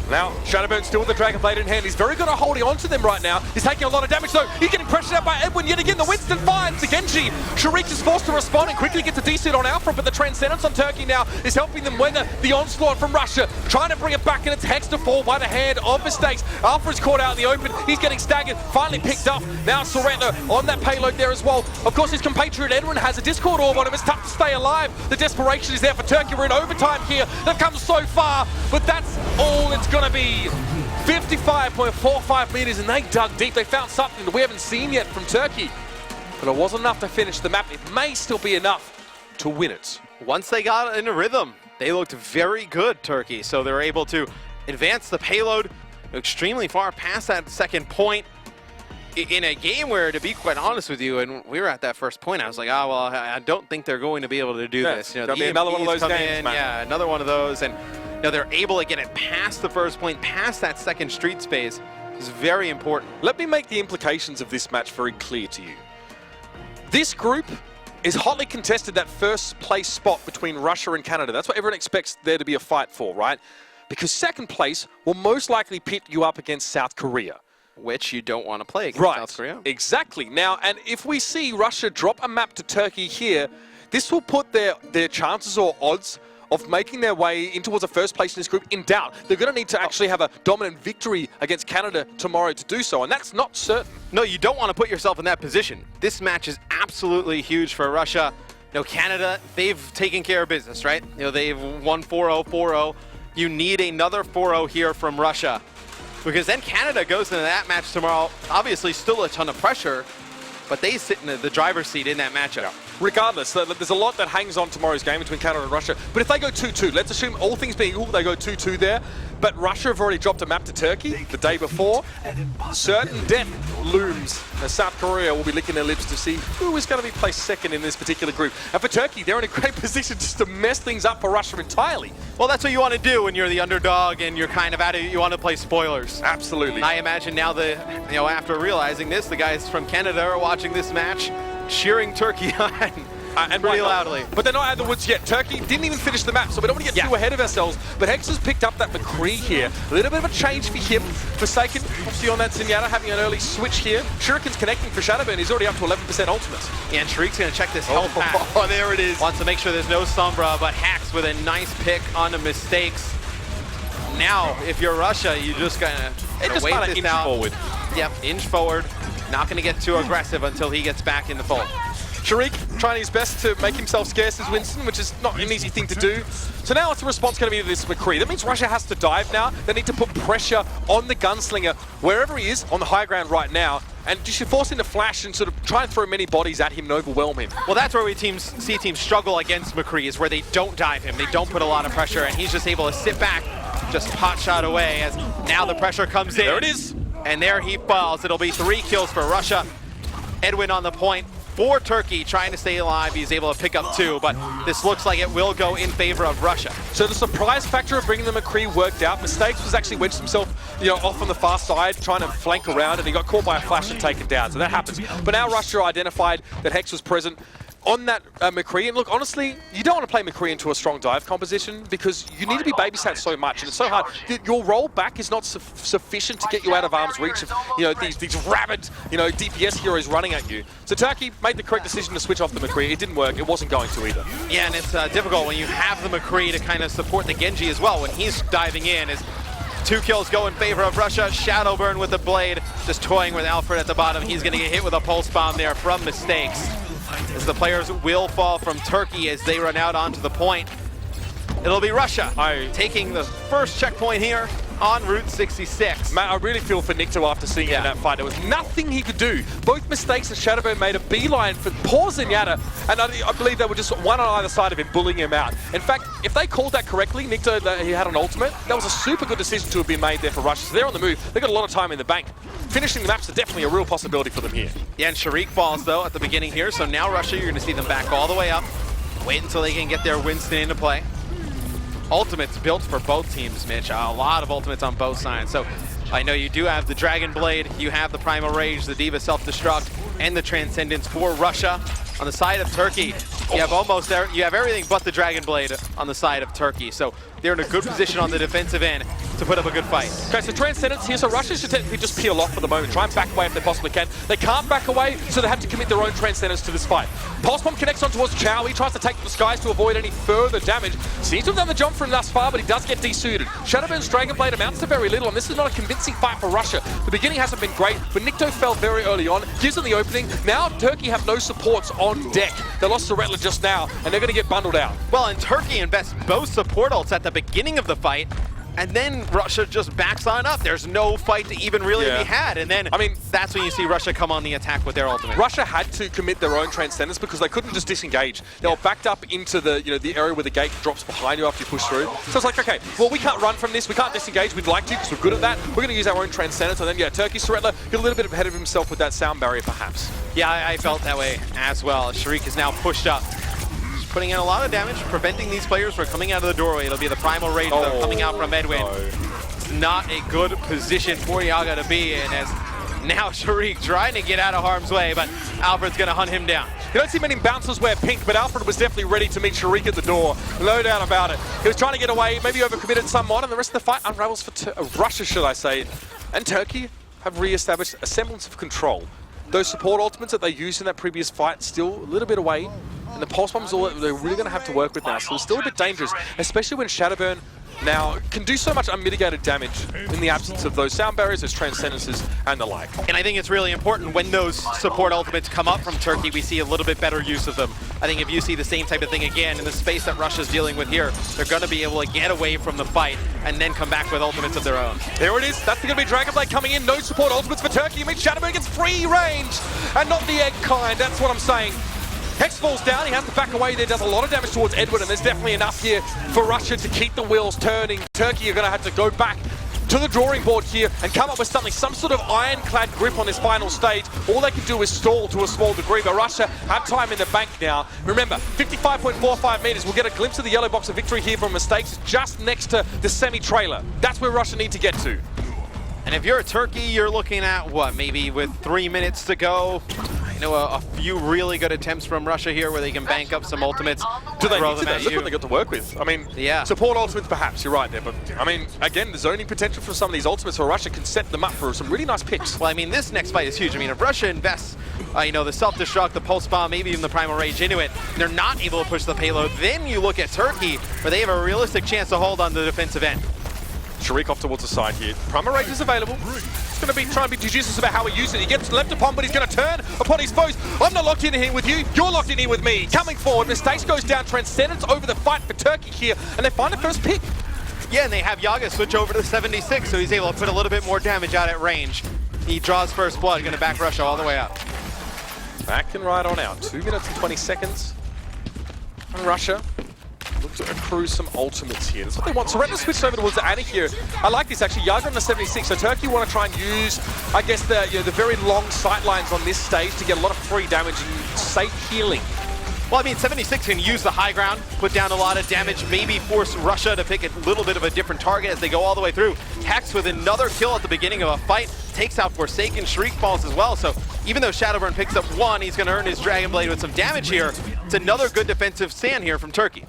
Now, Shadowburn still with the Dragon Blade in hand. He's very good at holding on to them right now. He's taking a lot of damage, though. He's getting pressured out by Edwin yet again. The Winston finds the Genji. Sharik is forced to respond and quickly gets a decent on Alpha, but the Transcendence on Turkey now is helping them weather the onslaught from Russia. Trying to bring it back, and it's Hex to fall by the hand of Mistakes. Alpha is caught out in the open. He's getting staggered. Finally picked up. Now Sorrento on that payload there as well. Of course, his compatriot Edwin has a Discord orb on him. It's tough to stay alive. The desperation is there for Turkey. We're in overtime here. They've come so far, but that's all it's going to be. 55.45 meters, and they dug deep. They found something that we haven't seen yet from Turkey, but it wasn't enough to finish the map. It may still be enough to win it. Once they got in a rhythm, they looked very good, Turkey. So they're able to advance the payload extremely far past that second point in a game where, to be quite honest with you, and we were at that first point, I was like, oh, well, I don't think they're going to be able to do this. You know, be another one of those games, man. Yeah, another one of those. And you know, they're able to get it past the first point, past that second street space. Is very important. Let me make the implications of this match very clear to you. This group is hotly contested, that first place spot between Russia and Canada. That's what everyone expects there to be a fight for, right? Because second place will most likely pit you up against South Korea. Which you don't want to play against South Korea. Exactly. Now, and if we see Russia drop a map to Turkey here, this will put their chances or odds of making their way in towards a first place in this group in doubt. They're going to need to actually have a dominant victory against Canada tomorrow to do so, and that's not certain. No, you don't want to put yourself in that position. This match is absolutely huge for Russia. You know, Canada, they've taken care of business, right? You know, they've won 4-0, 4-0. You need another 4-0 here from Russia, because then Canada goes into that match tomorrow. Obviously, still a ton of pressure, but they sit in the driver's seat in that matchup. Yeah. Regardless, there's a lot that hangs on tomorrow's game between Canada and Russia. But if they go 2-2, let's assume all things being equal, they go 2-2 there. But Russia have already dropped a map to Turkey the day before. Certain death looms as South Korea will be licking their lips to see who is going to be placed second in this particular group. And for Turkey, they're in a great position just to mess things up for Russia entirely. Well, that's what you want to do when you're the underdog and you're kind of at it. You want to play spoilers. Absolutely. And I imagine now after realizing this, the guys from Canada are watching this match, cheering Turkey on. And pretty loudly. But they're not out of the woods yet. Turkey didn't even finish the map, so we don't want to get too ahead of ourselves. But Hex has picked up that McCree here. A little bit of a change for him. Forsaken, obviously on that Zenyatta, having an early switch here. Shuriken's connecting for Shadowburn. He's already up to 11% ultimate. Yeah, and Sharik's going to check this health pack. Oh, there it is. Wants to make sure there's no Sombra, but Hax with a nice pick on the Mistakes. Now, if you're Russia, you just kind of wait this out. Forward. Yep, inch forward. Not going to get too aggressive until he gets back in the fold. Sharik trying his best to make himself scarce as Winston, which is not an easy thing to do. So now what's the response going to be to this McCree? That means Russia has to dive now. They need to put pressure on the gunslinger wherever he is on the high ground right now. And you should force him to flash and sort of try and throw many bodies at him and overwhelm him. Well, that's where we see teams struggle against McCree, is where they don't dive him. They don't put a lot of pressure, and he's just able to sit back, just pot shot away as now the pressure comes in. There it is. And there he falls. It'll be 3 kills for Russia. Edwin on the point. for Turkey, trying to stay alive. He's able to pick up 2, but this looks like it will go in favor of Russia. So the surprise factor of bringing the McCree worked out. Mistakes was actually wedged himself, off on the far side, trying to flank around, and he got caught by a flash and taken down. So that happens. But now Russia identified that Hex was present on that McCree. And look, honestly, you don't want to play McCree into a strong dive composition because you need to be babysat so much, and it's so hard. Your roll back is not sufficient to get you out of arm's reach of these rabid DPS heroes running at you. So Turkey made the correct decision to switch off the McCree. It didn't work. It wasn't going to either. Yeah, and it's difficult when you have the McCree to kind of support the Genji as well. When he's diving in, is 2 kills go in favor of Russia. Shadowburn with the blade, just toying with Alfred at the bottom. He's going to get hit with a pulse bomb there from Mistakes. As the players will fall from Turkey as they run out onto the point. It'll be Russia taking the first checkpoint here on Route 66. Matt, I really feel for Nikto after seeing him in that fight. There was nothing he could do. Both Mistakes and Shadowburn made a beeline for poor Zenyatta, and I believe they were just one on either side of him, bullying him out. In fact, if they called that correctly, Nikto, he had an ultimate, that was a super good decision to have been made there for Russia. So they're on the move. They've got a lot of time in the bank. Finishing the maps is definitely a real possibility for them here. Yeah, and Sharik falls, though, at the beginning here. So now Russia, you're going to see them back all the way up. Wait until they can get their Winston into play. Ultimates built for both teams, Mitch. A lot of ultimates on both sides. So I know you do have the Dragon Blade, you have the Primal Rage, the Diva Self-Destruct, and the Transcendence for Russia. On the side of Turkey, you have everything but the Dragon Blade on the side of Turkey. So they're in a good position on the defensive end to put up a good fight. Okay, so Transcendence here, so Russia should technically just peel off for the moment, try and back away if they possibly can. They can't back away, so they have to commit their own Transcendence to this fight. Pulse Bomb connects on towards Chow. He tries to take the skies to avoid any further damage. Seems to have done the jump from thus far, but he does get desuited. Shadowburn's Dragon Blade amounts to very little, and this is not a convincing fight for Russia. The beginning hasn't been great, but Nikto fell very early on, gives them the opening. Now Turkey have no supports on deck. They lost Suretla just now, and they're going to get bundled out. Well, and Turkey invests both support ults at the beginning of the fight, and then Russia just backs on up. There's no fight to even really be had. And then, that's when you see Russia come on the attack with their ultimate. Russia had to commit their own Transcendence because they couldn't just disengage. They were backed up into the the area where the gate drops behind you after you push through. So it's like, okay, well, we can't run from this. We can't disengage. We'd like to because we're good at that. We're going to use our own Transcendence. And then, Turkey, Suretla, get a little bit ahead of himself with that sound barrier, perhaps. Yeah, I felt that way as well. Sharik is now pushed up. Putting in a lot of damage, preventing these players from coming out of the doorway. It'll be the Primal Rage though, coming out from Edwin. It's not a good position for Yaga to be in, as now Sharik trying to get out of harm's way, but Alfred's going to hunt him down. You don't see many bouncers wear pink, but Alfred was definitely ready to meet Sharik at the door. No doubt about it. He was trying to get away, maybe overcommitted somewhat, and the rest of the fight unravels for Russia, should I say. And Turkey have re-established a semblance of control. Those support ultimates that they used in that previous fight still a little bit away. And the pulse bombs all they're really going to have to work with now. So it's still a bit dangerous, especially when Shadowburn now can do so much unmitigated damage in the absence of those sound barriers, those Transcendences, and the like. And I think it's really important when those support ultimates come up from Turkey, we see a little bit better use of them. I think if you see the same type of thing again in the space that Russia's dealing with here, they're going to be able to get away from the fight and then come back with ultimates of their own. Here it is. That's going to be Dragon Blade coming in. No support ultimates for Turkey. It means Shadowburn gets free range and not the egg kind. That's what I'm saying. Hex falls down, he has to back away there, does a lot of damage towards Edward, and there's definitely enough here for Russia to keep the wheels turning. Turkey are going to have to go back to the drawing board here and come up with something, some sort of ironclad grip on this final stage. All they can do is stall to a small degree, but Russia have time in the bank now. Remember, 55.45 meters. We'll get a glimpse of the yellow box of victory here from Mistakes just next to the semi-trailer. That's where Russia need to get to. And if you're a Turkey, you're looking at, what, maybe with 3 minutes to go? A few really good attempts from Russia here where they can bank up some ultimates. Do they need to? Look what they got to work with. Support ultimates perhaps, you're right there, but again, the zoning potential for some of these ultimates for Russia can set them up for some really nice picks. Well, this next fight is huge. If Russia invests, the self-destruct, the pulse bomb, maybe even the Primal Rage into it, and they're not able to push the payload, then you look at Turkey, where they have a realistic chance to hold on the defensive end. Sharik off towards the side here. Primal Rage is available. He's going to be trying to be judicious about how he uses it. He gets left upon, but he's going to turn upon his foes. I'm not locked in here with you. You're locked in here with me. Coming forward, Mistakes goes down. Transcendence over the fight for Turkey here, and they find the first pick. Yeah, and they have Yaga switch over to 76, so he's able to put a little bit more damage out at range. He draws first blood, going to back Russia all the way up. Back and right on out. 2 minutes and 20 seconds. And Russia look to accrue some ultimates here. That's what they want. So we're going to switch over towards Anna here. I like this actually. Yaga on the 76. So Turkey want to try and use, I guess, the very long sight lines on this stage to get a lot of free damage and safe healing. Well, I mean, 76 can use the high ground, put down a lot of damage, maybe force Russia to pick a little bit of a different target as they go all the way through. Hex with another kill at the beginning of a fight, takes out Forsaken, Shriek falls as well. So even though Shadowburn picks up one, he's going to earn his Dragon Blade with some damage here. It's another good defensive stand here from Turkey.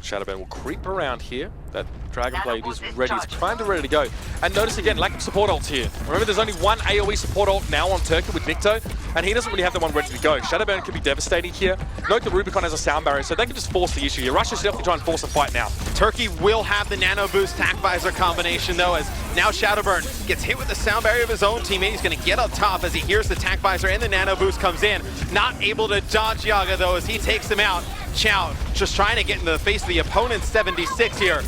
Shadowburn will creep around here. That Dragon Blade is ready. It's primed and ready to go. And notice again, lack of support ults here. Remember, there's only one AoE support ult now on Turkey with Nikto, and he doesn't really have the one ready to go. Shadowburn could be devastating here. Note that Rubicon has a sound barrier, so they can just force the issue here. Russia should definitely try and force a fight now. Turkey will have the Nano Boost Tac Visor combination, though, as now Shadowburn gets hit with the sound barrier of his own teammate. He's going to get up top as he hears the Tac Visor and the Nano Boost comes in. Not able to dodge Yaga, though, as he takes him out. Chow just trying to get into the face of the opponent's 76 here.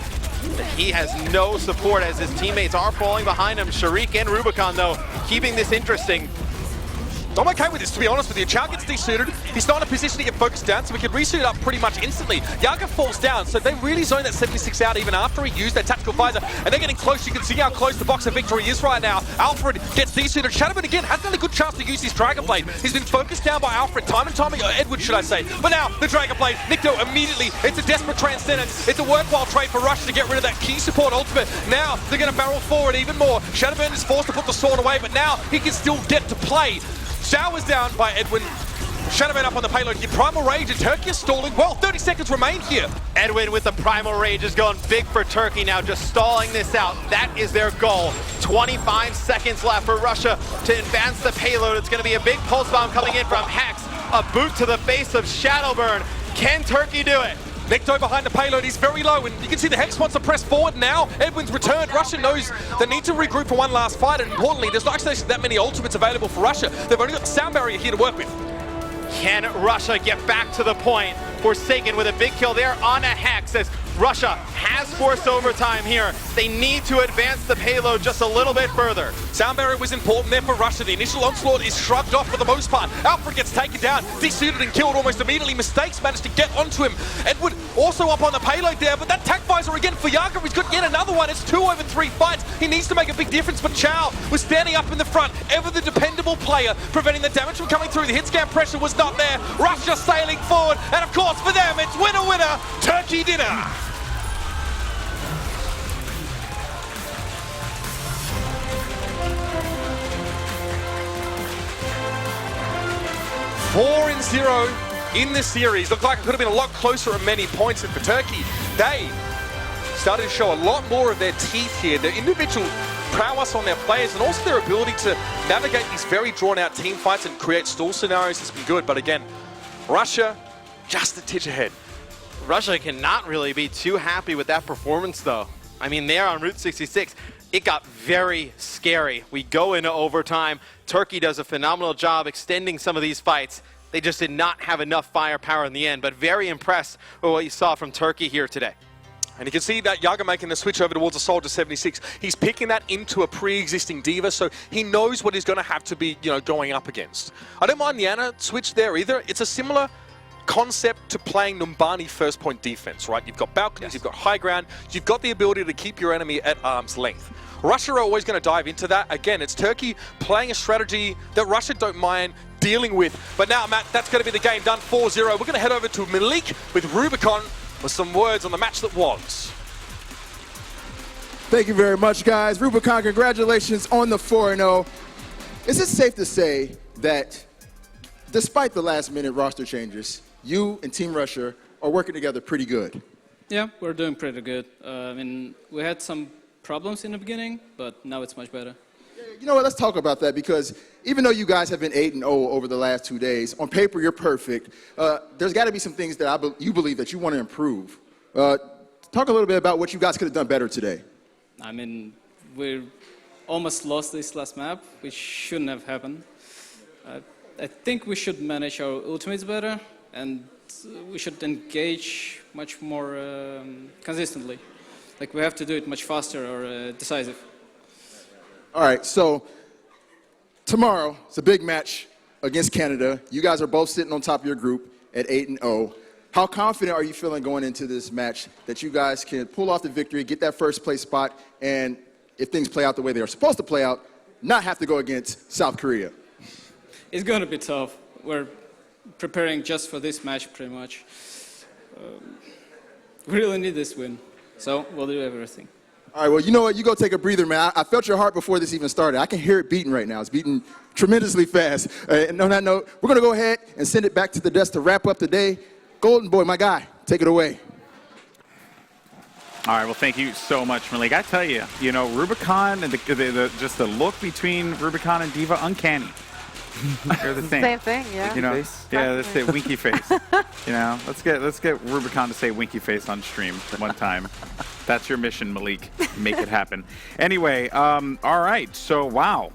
He has no support as his teammates are falling behind him. Shriek and Rubicon, though, keeping this interesting. I'm okay with this, to be honest with you. Chow gets desuited. He's not in a position to get focused down, so we can resuit up pretty much instantly. Yaga falls down, so they really zone that 76 out even after he used that tactical visor. And they're getting close. You can see how close the box of victory is right now. Alfred gets desuited. Shadowburn again has had a good chance to use his Dragon Blade. He's been focused down by Alfred time and time again, Edward, should I say. But now the Dragon Blade, Nikto immediately. It's a desperate transcendence. It's a worthwhile trade for Russia to get rid of that key support ultimate. Now they're going to barrel forward even more. Shadowburn is forced to put the sword away, but now he can still get to play. Xiao is down by Edwin. Shadowman up on the payload here. Primal Rage and Turkey is stalling. Well, 30 seconds remain here. Edwin with the Primal Rage is going big for Turkey now, just stalling this out. That is their goal. 25 seconds left for Russia to advance the payload. It's going to be a big pulse bomb coming in from Hex. A boot to the face of Shadowburn. Can Turkey do it? Nikto behind the payload, he's very low, and you can see the Hex wants to press forward now. Edwin's returned. Russia knows they need to regroup for one last fight, and importantly, there's not actually that many ultimates available for Russia. They've only got the sound barrier here to work with. Can Russia get back to the point? Forsaken with a big kill there on a Hex as Russia has forced overtime here. They need to advance the payload just a little bit further. Sound barrier was important there for Russia. The initial onslaught is shrugged off for the most part. Alfred gets taken down, desuited and killed almost immediately. Mistakes managed to get onto him. Edward also up on the payload there, but that Tac Visor again for Yaga. He's got yet another one. It's 2 over 3 fights. He needs to make a big difference, but Chow was standing up in the front, ever the dependable player, preventing the damage from coming through. The hit scan pressure was not there. Russia sailing forward, and of course for them, it's winner, winner, Turkey dinner. Four in 0 in this series. Looked like it could have been a lot closer at many points, and for Turkey, they started to show a lot more of their teeth here. Their individual prowess on their players and also their ability to navigate these very drawn-out team fights and create stall scenarios has been good. But again, Russia just a titch ahead. Russia cannot really be too happy with that performance, though. I mean, there on Route 66, it got very scary. We go into overtime. Turkey does a phenomenal job extending some of these fights. They just did not have enough firepower in the end, but very impressed with what you saw from Turkey here today. And you can see that Yaga making the switch over towards a Soldier 76. He's picking that into a pre-existing Diva, so he knows what he's going to have to be, going up against. I don't mind the Ana switch there either. It's a similar concept to playing Numbani first point defense, right? You've got balconies, you've got high ground, you've got the ability to keep your enemy at arm's length. Russia are always going to dive into that. Again, it's Turkey playing a strategy that Russia don't mind dealing with. But now, Matt, that's going to be the game done 4-0. We're going to head over to Malik with Rubicon with some words on the match that was. Thank you very much, guys. Rubicon, congratulations on the 4-0. Is it safe to say that despite the last-minute roster changes, you and Team Russia are working together pretty good? Yeah, we're doing pretty good. I mean, we had some problems in the beginning, but now it's much better. You know what, let's talk about that, because even though you guys have been 8-0 over the last 2 days, on paper you're perfect. There's got to be some things that you believe that you want to improve. Talk a little bit about what you guys could have done better today. I mean, we almost lost this last map, which shouldn't have happened. I think we should manage our ultimates better, and we should engage much more consistently. Like, we have to do it much faster or decisive. All right, so tomorrow, it's a big match against Canada. You guys are both sitting on top of your group at 8-0. How confident are you feeling going into this match that you guys can pull off the victory, get that first place spot, and if things play out the way they are supposed to play out, not have to go against South Korea? It's going to be tough. We're preparing just for this match, pretty much. We really need this win, so we'll do everything. All right, well, you know what? You go take a breather, man. I felt your heart before this even started. I can hear it beating right now. It's beating tremendously fast. And on that note, we're going to go ahead and send it back to the desk to wrap up the day. Golden Boy, my guy, take it away. All right, well, thank you so much, Malik. I tell you, Rubicon and just the look between Rubicon and Diva, uncanny. They're the same. Same thing, yeah. Let's say winky face. Let's get Rubicon to say winky face on stream one time. That's your mission, Malik. Make it happen. Anyway, all right. So, wow,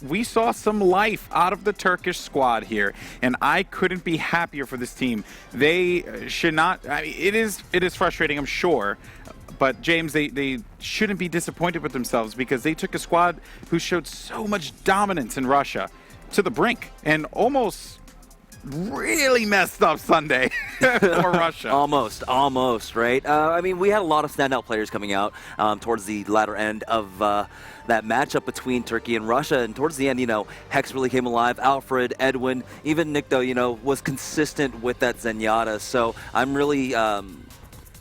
we saw some life out of the Turkish squad here, and I couldn't be happier for this team. They should not. It is frustrating, I'm sure. But, James, they shouldn't be disappointed with themselves because they took a squad who showed so much dominance in Russia to the brink and almost really messed up Sunday for Russia. Almost, right? I mean, we had a lot of standout players coming out towards the latter end of that matchup between Turkey and Russia. And towards the end, Hex really came alive. Alfred, Edwin, even Nikto, was consistent with that Zenyatta. So I'm really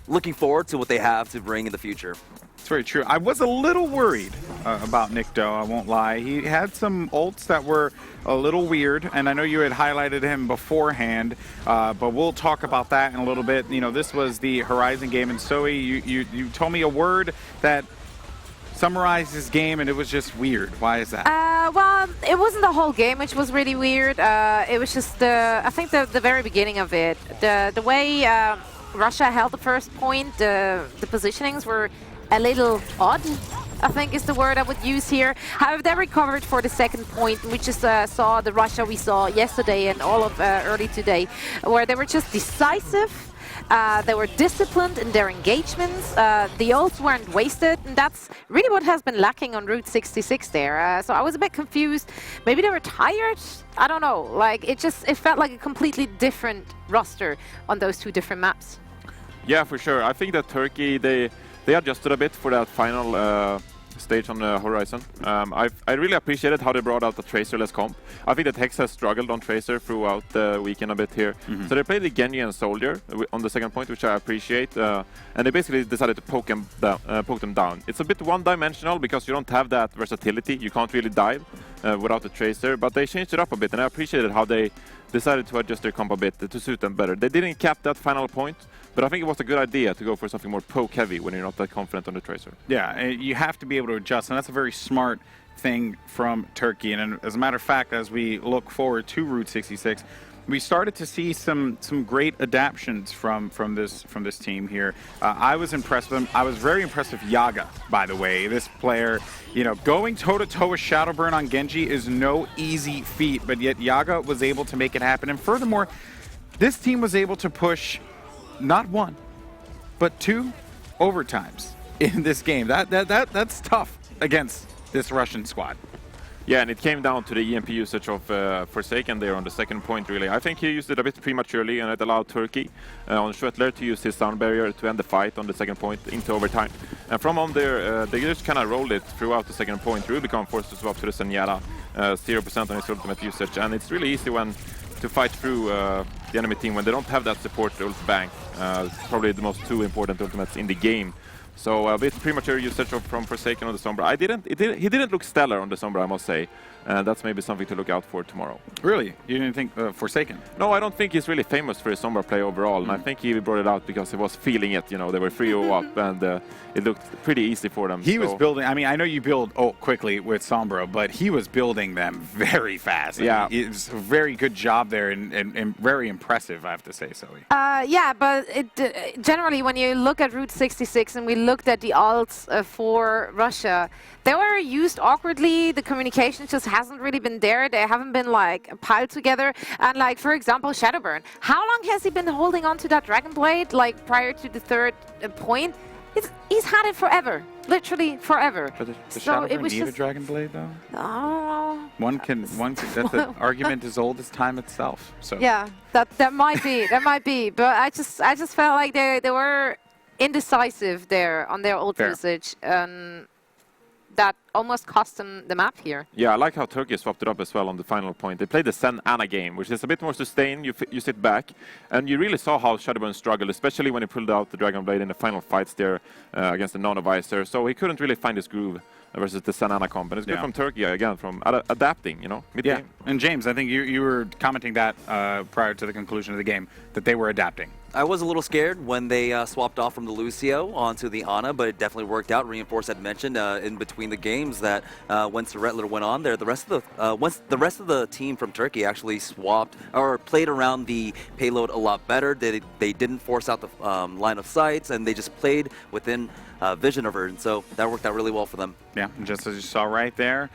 looking forward to what they have to bring in the future. It's very true. I was a little worried about Nikto, I won't lie. He had some ults that were a little weird, and I know you had highlighted him beforehand, but we'll talk about that in a little bit. This was the Horizon game, and Zoe, you told me a word that summarized this game, and it was just weird. Why is that? Well, it wasn't the whole game, which was really weird. It was just I think the very beginning of it. The way Russia held the first point, the positionings were a little odd, I think is the word I would use here. However, they recovered for the second point. We just saw the Russia we saw yesterday and all of early today, where they were just decisive. They were disciplined in their engagements. The ults weren't wasted, and that's really what has been lacking on Route 66 there. So I was a bit confused. Maybe they were tired. I don't know. Like it felt like a completely different roster on those two different maps. Yeah, for sure. I think that Turkey they adjusted a bit for that final stage on the Horizon. I really appreciated how they brought out the Tracer-less comp. I think that Hex has struggled on Tracer throughout the weekend a bit here. So they played the Genji and Soldier on the second point, which I appreciate. And they basically decided to poke them down. It's a bit one-dimensional because you don't have that versatility. You can't really dive without the Tracer, but they changed it up a bit, and I appreciated how they decided to adjust their comp a bit to suit them better. They didn't cap that final point, but I think it was a good idea to go for something more poke-heavy when you're not that confident on the Tracer. Yeah, you have to be able to adjust, and that's a very smart thing from Turkey. And as a matter of fact, as we look forward to Route 66, we started to see some great adaptions from this team here. I was impressed with them. I was very impressed with Yaga, by the way. This player, going toe-to-toe with Shadowburn on Genji is no easy feat, but yet Yaga was able to make it happen. And furthermore, this team was able to push not one, but 2 overtimes in this game. That's tough against this Russian squad. Yeah, and it came down to the EMP usage of Forsaken there on the second point, really. I think he used it a bit prematurely, and it allowed Turkey on Schwettler to use his sound barrier to end the fight on the second point into overtime. And from on there, they just kind of rolled it throughout the second point. Rubicon forced to swap to the Zenyatta, 0% on his ultimate usage, and it's really easy to fight through the enemy team when they don't have that support ult bank. It's probably the most 2 important ultimates in the game. So a bit premature usage from Forsaken on the Sombra. He didn't look stellar on the Sombra, I must say. That's maybe something to look out for tomorrow. Really? You didn't think Forsaken? No, I don't think he's really famous for his Sombra play overall. And I think he brought it out because he was feeling it. They were 3-0 up, and it looked pretty easy for them. He was building. I mean, I know you build quickly with Sombra, but he was building them very fast. Yeah. It was a very good job there and very impressive, I have to say, Zoe. Yeah, but generally, when you look at Route 66 and we looked at the ults for Russia, they were used awkwardly. The communication just hasn't really been there. They haven't been piled together. And for example, Shadowburn. How long has he been holding on to that Dragon Blade prior to the third point? He's had it forever. literally forever. But the So Shadow it Burn was need a just, Dragon Blade, though? oh, One can, that's an argument as old as time itself. So yeah, that might be, But I just felt like they were indecisive there on their ult Fair. usage, and that almost cost them the map here. Yeah, I like how Turkey swapped it up as well on the final point. They played the Sen Ana game, which is a bit more sustained. You sit back, and you really saw how Shadowburn struggled, especially when he pulled out the Dragon Blade in the final fights there against the Nonovisor. So he couldn't really find his groove versus the Sen Ana comp. And it's good from Turkey, again, from adapting, you know, mid-game. And James, I think you were commenting that prior to the conclusion of the game, that they were adapting. I was a little scared when they swapped off from the Lucio onto the Ana, but it definitely worked out. Reinforce had mentioned in between the games that once the Rettler went on there, once the rest of the team from Turkey actually swapped or played around the payload a lot better. They didn't force out the line of sights, and they just played within vision of her, and so that worked out really well for them. Yeah, and just as you saw right there,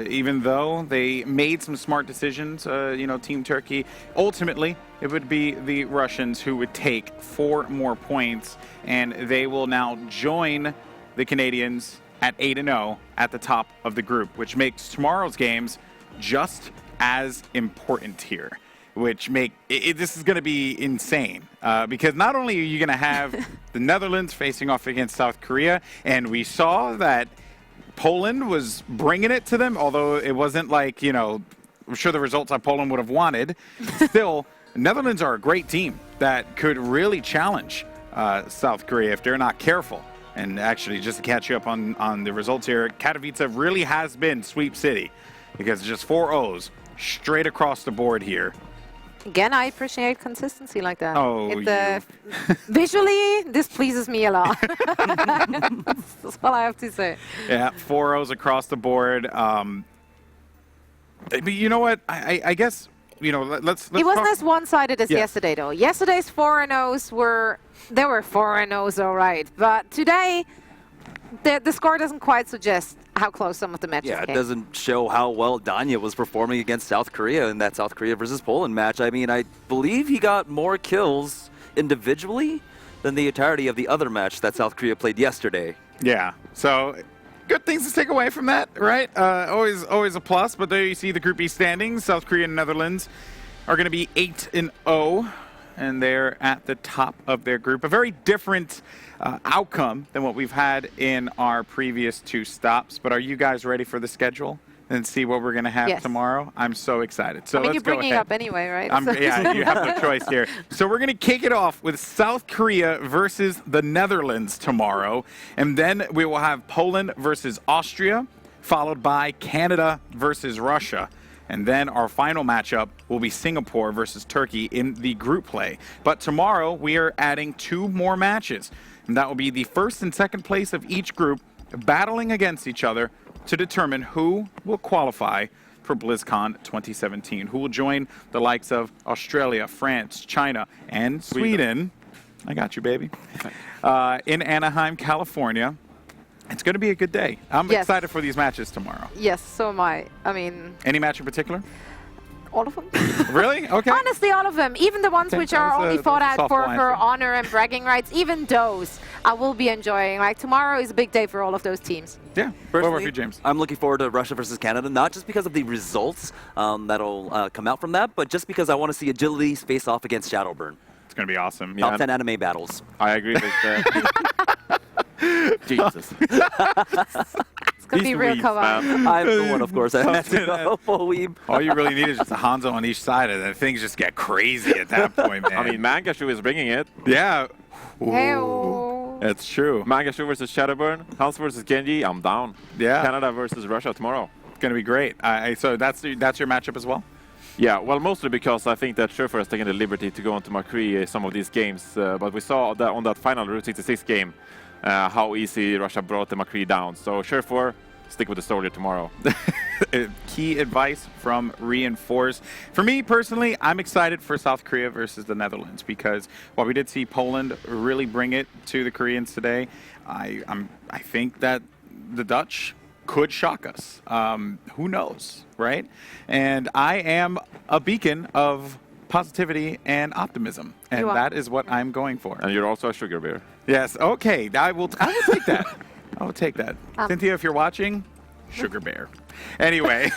even though they made some smart decisions, Team Turkey, ultimately it would be the Russians who would take 4 more points, and they will now join the Canadians at 8-0 at the top of the group, which makes tomorrow's games just as important here. Which this is going to be insane because not only are you going to have the Netherlands facing off against South Korea, and we saw that Poland was bringing it to them, although it wasn't like, I'm sure the results that Poland would have wanted. Still, Netherlands are a great team that could really challenge South Korea if they're not careful. And actually, just to catch you up on the results here, Katowice really has been sweep city because it's just 4 O's straight across the board here. Again, I appreciate consistency like that. Oh, visually, this pleases me a lot. That's all I have to say. Yeah, 4 O's across the board. But you know what? I guess, let's It wasn't talk. as one-sided as yesterday, though. Yesterday's 4-0s were 4-0s, all right. But today, the score doesn't quite suggest how close some of the matches Yeah, it came. doesn't show how well Danya was performing against South Korea in that South Korea versus Poland match. I mean, I believe he got more kills individually than the entirety of the other match that South Korea played yesterday. Yeah, so good things to take away from that, right? Always a plus, but there you see the Group E standings. South Korea and Netherlands are going to be 8-0, and they're at the top of their group. A very different outcome than what we've had in our previous 2 stops. But are you guys ready for the schedule and see what we're going to have tomorrow? I'm so excited. So you're bringing it up anyway, right? Yeah, you have no choice here. So we're going to kick it off with South Korea versus the Netherlands tomorrow. And then we will have Poland versus Austria, followed by Canada versus Russia. And then our final matchup will be Singapore versus Turkey in the group play. But tomorrow we are adding 2 more matches. And that will be the first and second place of each group battling against each other to determine who will qualify for BlizzCon 2017, who will join the likes of Australia, France, China, and Sweden. I got you, baby. In Anaheim, California. It's going to be a good day. I'm excited for these matches tomorrow. Yes, so am I. I mean... Any match in particular? All of them. Really? Okay. Honestly, all of them. Even the ones which are only fought out for answer. honor and bragging rights, even those I will be enjoying. Like, tomorrow is a big day for all of those teams. Yeah. What about you, James? I'm looking forward to Russia versus Canada, not just because of the results that'll come out from that, but just because I want to see Agilities face off against Shadowburn. It's going to be awesome. Top 10 anime battles. I agree with Jesus. It's going to be real co-op. I'm the one, of course. I have to go full weeb. All you really need is just a Hanzo on each side, and then things just get crazy at that point, man. I mean, Mangashu is bringing it. Yeah. Hey-o. That's true. Mangashu versus Shadowburn, Hans versus Genji, I'm down. Yeah. Canada versus Russia tomorrow. It's going to be great. So that's your matchup as well? Yeah, well, mostly because I think that Schurfer has taken the liberty to go onto McCree some of these games. But we saw that on that final Route 66 game how easy Russia brought the McCree down. So Schurfer, stick with the soldier tomorrow. Key advice from Reinforce. For me personally, I'm excited for South Korea versus the Netherlands because while we did see Poland really bring it to the Koreans today, I think that the Dutch could shock us. Who knows, right? And I am a beacon of positivity and optimism, and that is what I'm going for. And you're also a sugar bear. Yes, okay, I will take that. I'll take that. Cynthia, if you're watching, Sugar Bear. Anyway,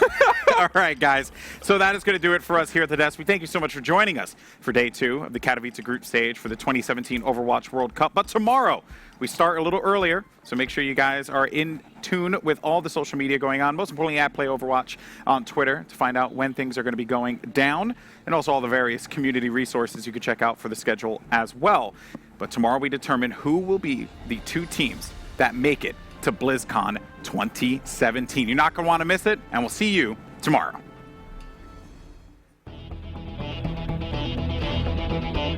all right, guys. So that is going to do it for us here at the desk. We thank you so much for joining us for day 2 of the Katowice group stage for the 2017 Overwatch World Cup. But tomorrow, we start a little earlier, so make sure you guys are in tune with all the social media going on. Most importantly, at Play Overwatch on Twitter to find out when things are going to be going down, and also all the various community resources you can check out for the schedule as well. But tomorrow we determine who will be the 2 teams that make it to BlizzCon 2017. You're not going to want to miss it, and we'll see you tomorrow.